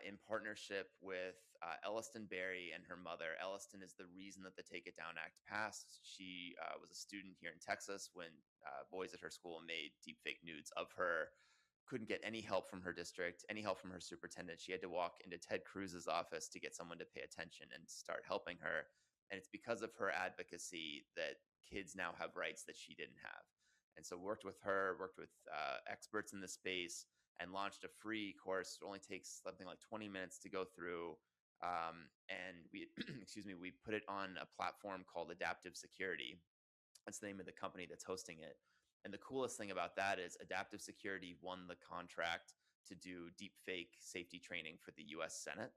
in partnership with Elliston Berry and her mother. Elliston is the reason that the Take It Down Act passed. She was a student here in Texas when boys at her school made deepfake nudes of her. couldn't get any help from her district, any help from her superintendent. She had to walk into Ted Cruz's office to get someone to pay attention and start helping her. And it's because of her advocacy that kids now have rights that she didn't have. And so worked with her, worked with experts in the space, and launched a free course. It only takes something like 20 minutes to go through. And we, excuse me, we put it on a platform called Adaptive Security. That's the name of the company that's hosting it. And the coolest thing about that is Adaptive Security won the contract to do deepfake safety training for the US Senate,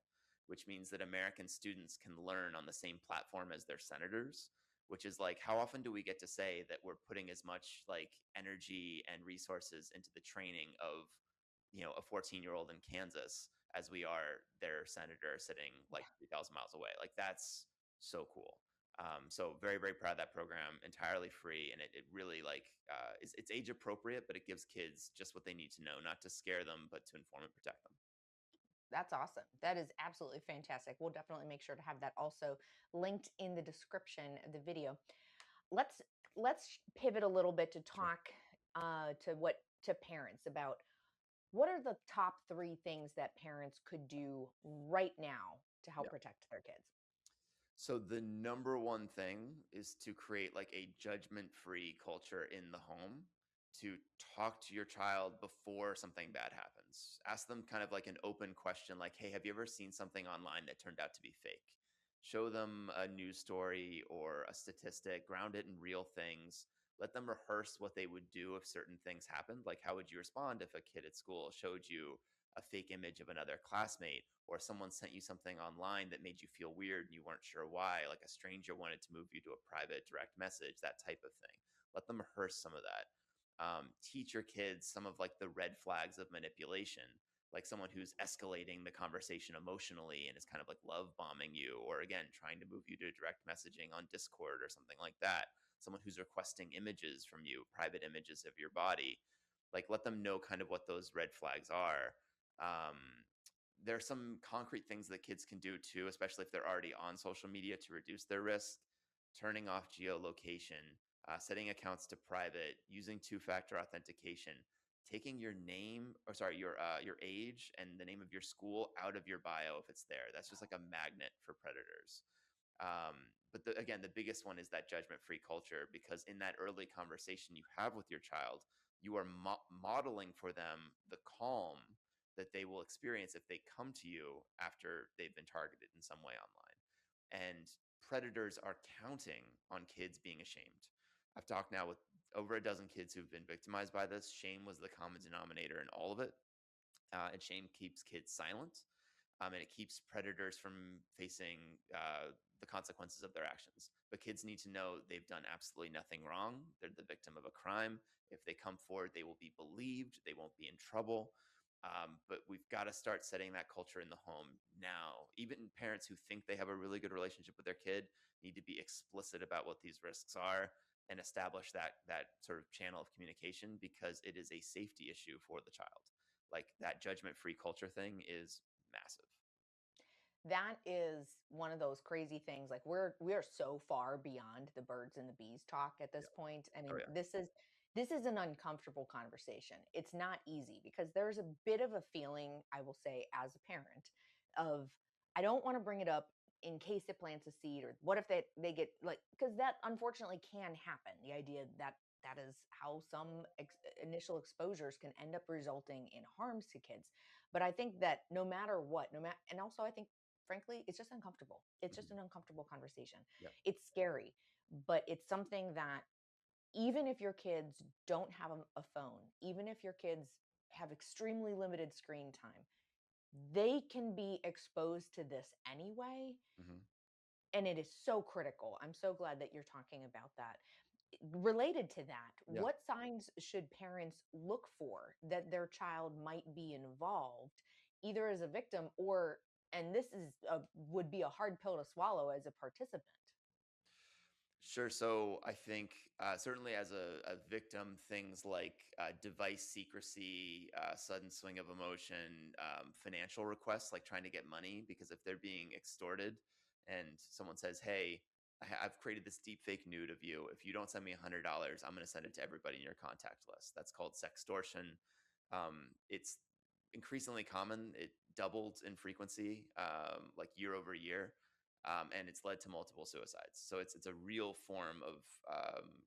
which means that American students can learn on the same platform as their senators, which is like, how often do we get to say that we're putting as much like energy and resources into the training of, a 14-year-old in Kansas as we are their senator sitting like 3,000 miles away? Like, that's so cool. So very, very proud of that program, entirely free. And it really it's age appropriate, but it gives kids just what they need to know, not to scare them, but to inform and protect them. That's awesome. That is absolutely fantastic. We'll definitely make sure to have that also linked in the description of the video. Let's let's pivot a little bit to Sure. talk to parents about what are the top 3 things that parents could do right now to help Yeah. protect their kids? So the number one thing is to create like a judgment-free culture in the home, to talk to your child before something bad happens. Ask them kind of like an open question like, "Hey, have you ever seen something online that turned out to be fake?" Show them a news story or a statistic, ground it in real things. Let them rehearse what they would do if certain things happened. Like, how would you respond if a kid at school showed you a fake image of another classmate, or someone sent you something online that made you feel weird and you weren't sure why, like a stranger wanted to move you to a private direct message, that type of thing. Let them rehearse some of that. Teach your kids some of like the red flags of manipulation, like someone who's escalating the conversation emotionally and is kind of like love bombing you, or again trying to move you to direct messaging on Discord or something like that. Someone who's requesting images from you, private images of your body. Like, let them know kind of what those red flags are. um, there are some concrete things that kids can do too, especially if they're already on social media, to reduce their risk. Turning off geolocation, setting accounts to private, using two-factor authentication, taking your name, or sorry, your age and the name of your school out of your bio if it's there. That's just like a magnet for predators. But again, the biggest one is that judgment-free culture, because in that early conversation you have with your child, you are modeling for them the calm that they will experience if they come to you after they've been targeted in some way online. And predators are counting on kids being ashamed. I've talked now with over a dozen kids who've been victimized by this. Shame was the common denominator in all of it. And shame keeps kids silent, and it keeps predators from facing the consequences of their actions. But kids need to know they've done absolutely nothing wrong. They're the victim of a crime. If they come forward, they will be believed. They won't be in trouble. But we've got to start setting that culture in the home now. Even parents who think they have a really good relationship with their kid need to be explicit about what these risks are and establish that sort of channel of communication, because it is a safety issue for the child. Like, that judgment-free culture thing is massive. That is one of those crazy things. Like, we are so far beyond the birds and the bees talk at this Yeah. point. I Oh mean, yeah. this is an uncomfortable conversation. It's not easy because there's a bit of a feeling, I will say, as a parent, of I don't want to bring it up in case it plants a seed, or what if they get like, because that unfortunately can happen. The idea that that is how some initial exposures can end up resulting in harms to kids. But I think that no matter what, no matter, and also I think frankly, it's just uncomfortable. It's just Mhm. an uncomfortable conversation. Yep. It's scary, but it's something that even if your kids don't have a phone, even if your kids have extremely limited screen time, they can be exposed to this anyway. Mhm. And it is so critical. I'm so glad that you're talking about that. Related to that, Yeah. what signs should parents look for that their child might be involved, either as a victim or, and this is would be a hard pill to swallow, as a participant? Sure. So I think certainly as a victim, things like device secrecy, sudden swing of emotion, financial requests, like trying to get money, because if they're being extorted and someone says, "Hey, I've created this deep fake nude of you. If you don't send me $100, I'm going to send it to everybody in your contact list." That's called sextortion. It's increasingly common. It doubled in frequency, like year over year, and it's led to multiple suicides. So it's a real form of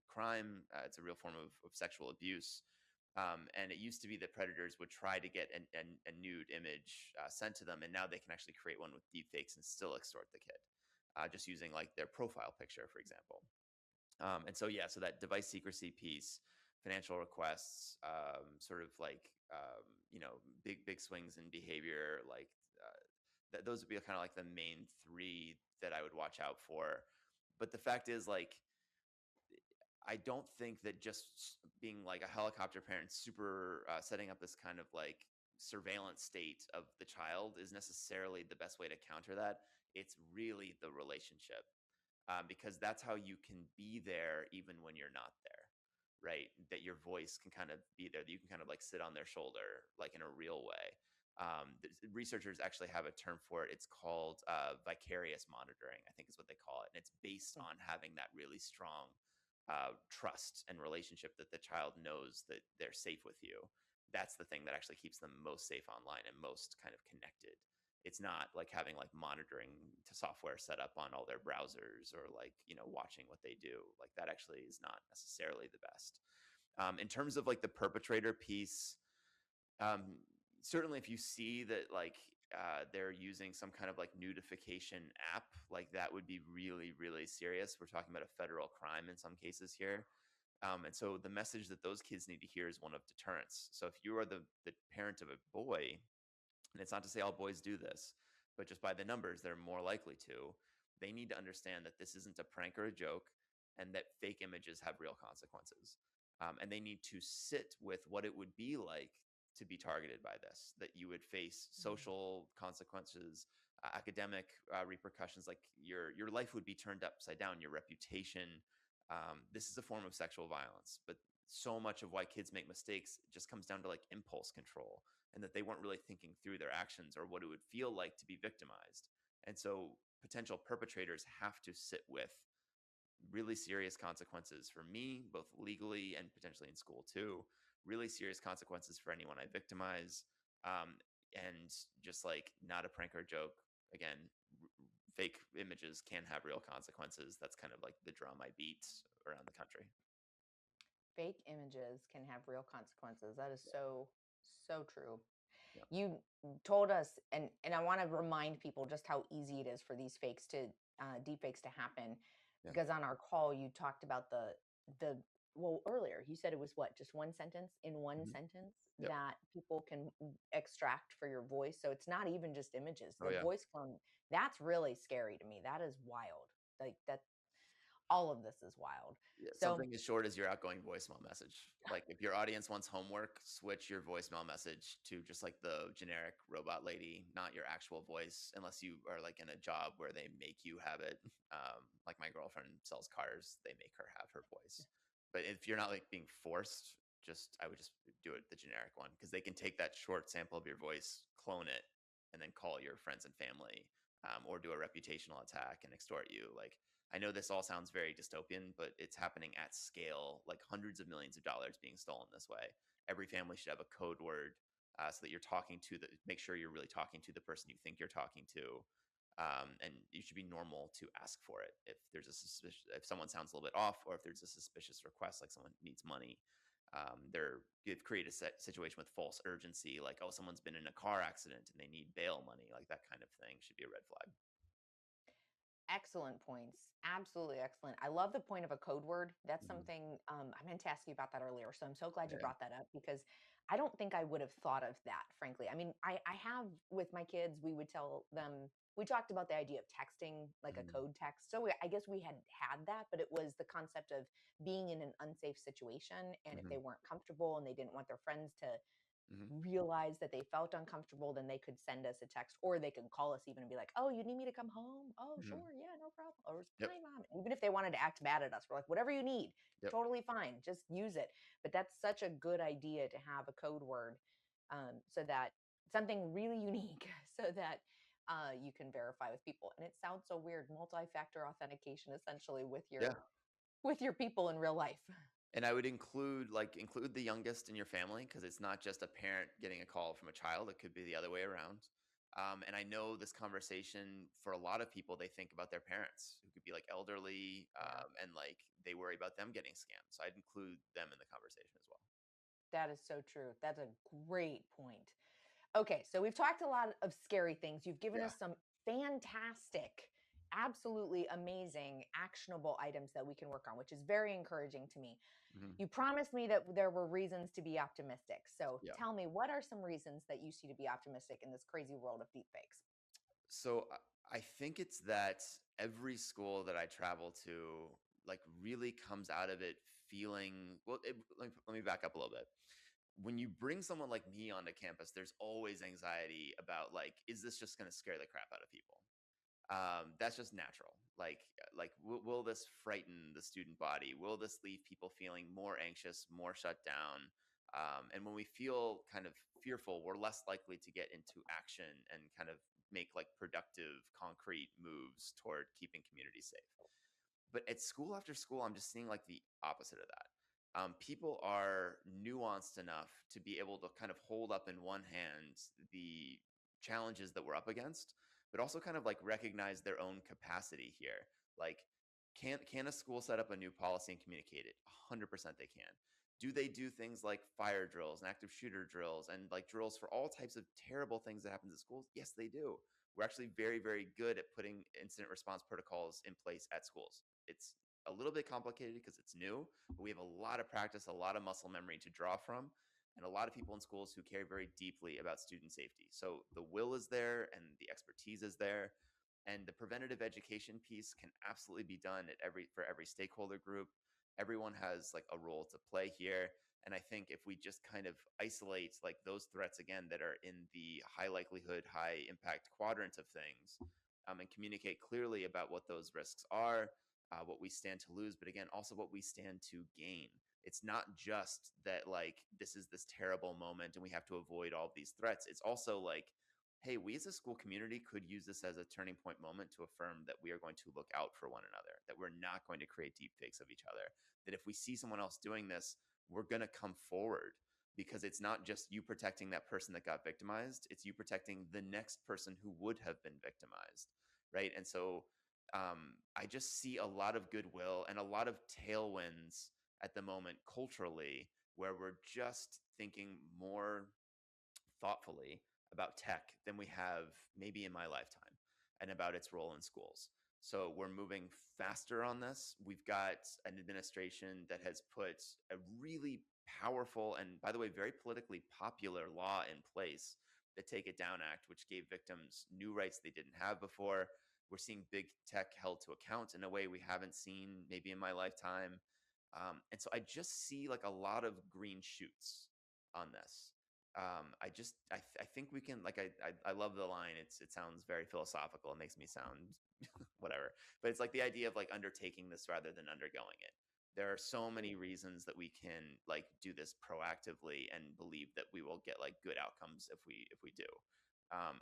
crime. It's a real form of sexual abuse. And it used to be that predators would try to get a nude image sent to them, and now they can actually create one with deepfakes and still extort the kid, just using like their profile picture, for example. And so, yeah, so that device secrecy piece, financial requests, sort of like, big swings in behavior, like those would be kind of like the main three that I would watch out for. But the fact is, like, I don't think that just being like a helicopter parent, super setting up this kind of like surveillance state of the child is necessarily the best way to counter that. It's really the relationship, because that's how you can be there even when you're not there, right? That your voice can kind of be there, that you can kind of like sit on their shoulder, like in a real way. Researchers actually have a term for it. It's called vicarious monitoring, I think is what they call it. And it's based on having that really strong trust and relationship that the child knows that they're safe with you. That's the thing that actually keeps them most safe online and most kind of connected. It's not like having like monitoring to software set up on all their browsers, or like, watching what they do. Like that actually is not necessarily the best. In terms of like the perpetrator piece, um, certainly if you see that like they're using some kind of like nudification app, like that would be really, really serious. We're talking about a federal crime in some cases here. And so the message that those kids need to hear is one of deterrence. So if you are the parent of a boy, and it's not to say all boys do this, but just by the numbers, they're more likely to. They need to understand that this isn't a prank or a joke, and that fake images have real consequences. And they need to sit with what it would be like to be targeted by this, that you would face social consequences, academic repercussions, like your life would be turned upside down, your reputation. This is a form of sexual violence, but so much of why kids make mistakes just comes down to like impulse control, and that they weren't really thinking through their actions or what it would feel like to be victimized. And so potential perpetrators have to sit with really serious consequences for me, both legally and potentially in school too. Really serious consequences for anyone I victimize. And just like not a prank or joke. Again, fake images can have real consequences. That's kind of like the drum I beat around the country. Fake images can have real consequences. That is Yeah. so true. Yeah. You told us, and I want to remind people just how easy it is for these fakes to deepfakes to happen, Yeah. because on our call you talked about the well, earlier you said it was what, just one sentence, in one Hmm. sentence, Yep. that people can extract for your voice. So it's not even just images, Oh the yeah. voice clone. That's really scary to me. That is wild. Like that, all of this is wild. Yeah, So something as short as your outgoing voicemail message. Like if your audience wants homework, switch your voicemail message to just like the generic robot lady, not your actual voice, unless you are like in a job where they make you have it. Like my girlfriend sells cars, they make her have her voice. But if you're not like being forced, I would just do it the generic one, because they can take that short sample of your voice, clone it, and then call your friends and family, or do a reputational attack and extort you. Like I know this all sounds very dystopian, but it's happening at scale, like hundreds of millions of dollars being stolen this way. Every family should have a code word, so that you're talking to make sure you're really talking to the person you think you're talking to. And you should be normal to ask for it if there's a suspicion, if someone sounds a little bit off, or if there's a suspicious request, like someone needs money. They've created a situation with false urgency, like, oh, someone's been in a car accident and they need bail money, like that kind of thing should be a red flag. excellent points. Absolutely excellent. I love the point of a code word. That's Hmm. something I meant to ask you about that earlier. So I'm so glad you Yeah. brought that up, because I don't think I would have thought of that, frankly. I mean, I have with my kids, we would tell them, we talked about the idea of texting, like a Hmm. code text. So I guess we had that, but it was the concept of being in an unsafe situation. And if Hmm. they weren't comfortable and they didn't want their friends to Hmm. realize that they felt uncomfortable, then they could send us a text, or they could call us even and be like, "Oh, you need me to come home? Oh, Hmm. sure, yeah, no problem." Or Yep. "Hi, mom." Even if they wanted to act bad at us, we're like, "Whatever you need, Yep. totally fine. Just use it." But that's such a good idea to have a code word, so that something really unique, so that you can verify with people. And it sounds so weird, multi-factor authentication, essentially with Yeah. your people in real life. And I would include the youngest in your family because it's not just a parent getting a call from a child. It could be the other way around. And I know this conversation for a lot of people, they think about their parents who could be like elderly, Yeah. and like they worry about them getting scammed. So I'd include them in the conversation as well. That is so true. That's a great point. Okay, so we've talked a lot of scary things. You've given Yeah. us some fantastic, absolutely amazing, actionable items that we can work on, which is very encouraging to me. Mhm. You promised me that there were reasons to be optimistic. So Yeah. tell me, what are some reasons that you see to be optimistic in this crazy world of deepfakes? So I think it's that every school that I travel to, like, really comes out of it feeling well. Let me back up a little bit. When you bring someone like me onto campus, there's always anxiety about like, is this just going to scare the crap out of people? That's just natural. Will this frighten the student body? Will this leave people feeling more anxious, more shut down? And when we feel kind of fearful, we're less likely to get into action and kind of make like productive, concrete moves toward keeping communities safe. But at school after school, I'm just seeing like the opposite of that. People are nuanced enough to be able to kind of hold up in one hand the challenges that we're up against, but also kind of like recognize their own capacity here. Like, can a school set up a new policy and communicate it? 100% they can. Do they do things like fire drills and active shooter drills and like drills for all types of terrible things that happens at schools? Yes, they do. We're actually very, very good at putting incident response protocols in place at schools. It's a little bit complicated because it's new, but we have a lot of practice, a lot of muscle memory to draw from, and a lot of people in schools who care very deeply about student safety. So the will is there and the expertise is there. And the preventative education piece can absolutely be done at every stakeholder group. Everyone has like a role to play here. And I think if we just kind of isolate like those threats again that are in the high likelihood, high impact quadrant of things, and communicate clearly about what those risks are, what we stand to lose, but again, also what we stand to gain. It's not just that like this is this terrible moment and we have to avoid all of these threats. It's also like, hey, we as a school community could use this as a turning point moment to affirm that we are going to look out for one another, that we're not going to create deep fakes of each other, that if we see someone else doing this, we're going to come forward because it's not just you protecting that person that got victimized, it's you protecting the next person who would have been victimized, right? And so I just see a lot of goodwill and a lot of tailwinds at the moment culturally where we're just thinking more thoughtfully about tech than we have maybe in my lifetime and about its role in schools. So we're moving faster on this. We've got an administration that has put a really powerful and, by the way, very politically popular law in place, the Take It Down Act, which gave victims new rights they didn't have before. We're seeing big tech held to account in a way we haven't seen maybe in my lifetime. And so I just see like a lot of green shoots on this. I think we can like I love the line. It sounds very philosophical. It makes me sound whatever, but it's like the idea of like undertaking this rather than undergoing it. There are so many reasons that we can like do this proactively and believe that we will get like good outcomes if we do.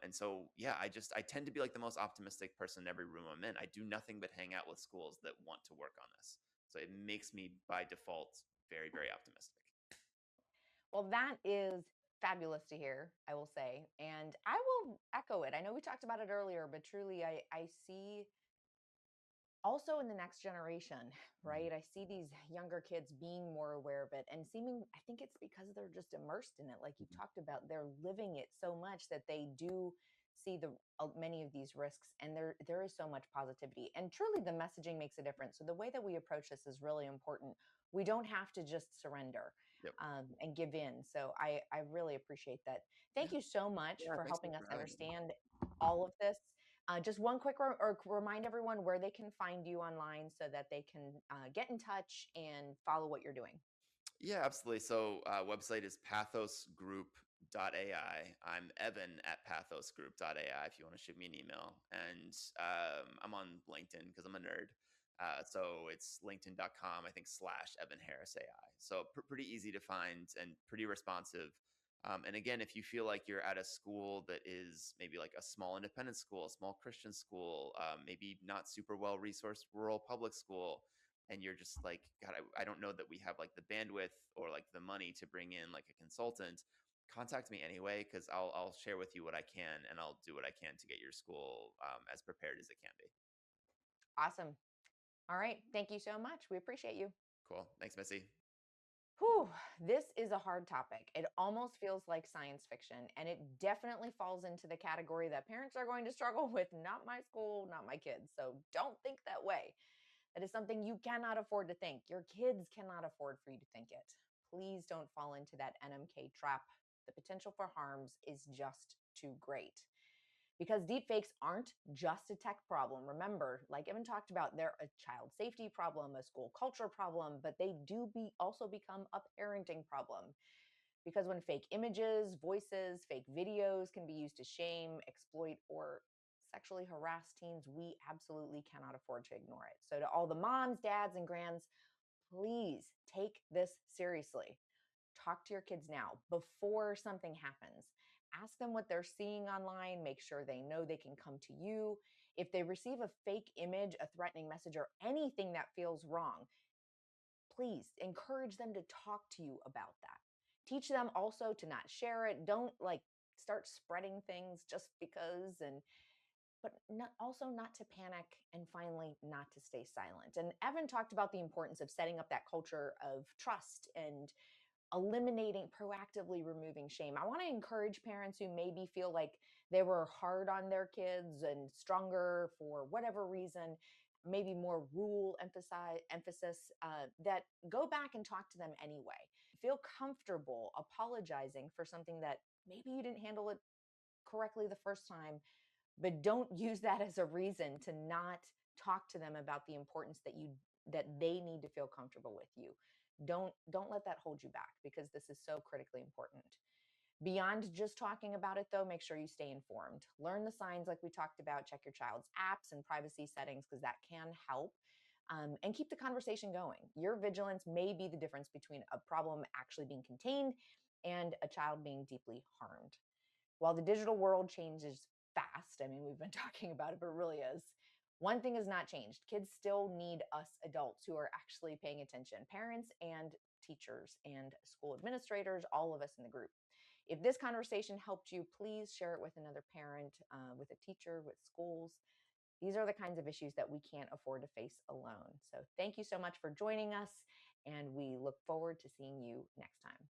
And so yeah, I tend to be like the most optimistic person in every room I'm in. I do nothing but hang out with schools that want to work on this, so it makes me by default very, very optimistic. Well, that is fabulous to hear, I will say. And I will echo it. I know we talked about it earlier, but truly, I see also in the next generation, Mhm. right? I see these younger kids being more aware of it and seeming, I think it's because they're just immersed in it. Like you Mhm. talked about, they're living it so much that they do see the many of these risks, and there is so much positivity, and truly the messaging makes a difference. So the way that we approach this is really important. We don't have to just surrender Yep. and give in. So I really appreciate that. Yeah. Thank you so much Yeah. for Thanks so helping much us for having me. understand all of this. Just one quick remind everyone where they can find you online so that they can get in touch and follow what you're doing. Yeah, absolutely. So, website is pathosgroup.ai. I'm Evan at pathosgroup.ai if you want to shoot me an email. And I'm on LinkedIn because I'm a nerd. So it's linkedin.com, I think, slash Evan Harris AI. So pretty easy to find and pretty responsive. And again, if you feel like you're at a school that is maybe like a small independent school, a small Christian school, maybe not super well resourced rural public school, and you're just like, God, I don't know that we have like the bandwidth or like the money to bring in like a consultant, contact me anyway, because I'll share with you what I can, and I'll do what I can to get your school as prepared as it can be. Awesome. All right. Thank you so much. We appreciate you. Cool. Thanks, Missy. Whew, this is a hard topic. It almost feels like science fiction, and it definitely falls into the category that parents are going to struggle with. Not my school, not my kids. So don't think that way. That is something you cannot afford to think. Your kids cannot afford for you to think it. Please don't fall into that NMK trap. The potential for harms is just too great. Because deepfakes aren't just a tech problem. Remember, like Evan talked about, they're a child safety problem, a school culture problem, but they do also become a parenting problem. Because when fake images, voices, fake videos can be used to shame, exploit, or sexually harass teens, we absolutely cannot afford to ignore it. So, to all the moms, dads, and grands, please take this seriously. Talk to your kids now before something happens. Ask them what they're seeing online. Make sure they know they can come to you. If they receive a fake image, a threatening message, or anything that feels wrong, please encourage them to talk to you about that. Teach them also to not share it. Don't like start spreading things just because, and but also not to panic, and finally not to stay silent. And Evan talked about the importance of setting up that culture of trust and eliminating, proactively removing shame. I want to encourage parents who maybe feel like they were hard on their kids and stronger for whatever reason, maybe more rule emphasis, that go back and talk to them anyway. Feel comfortable apologizing for something that maybe you didn't handle it correctly the first time, but don't use that as a reason to not talk to them about the importance that they need to feel comfortable with you. Don't let that hold you back, because this is so critically important. Beyond just talking about it, though, make sure you stay informed. Learn the signs like we talked about. Check your child's apps and privacy settings, because that can help. And keep the conversation going. Your vigilance may be the difference between a problem actually being contained and a child being deeply harmed. While the digital world changes fast, I mean, we've been talking about it, but it really is. One thing has not changed. Kids still need us adults who are actually paying attention, parents and teachers and school administrators, all of us in the group. If this conversation helped you, please share it with another parent, with a teacher, with schools. These are the kinds of issues that we can't afford to face alone. So thank you so much for joining us, and we look forward to seeing you next time.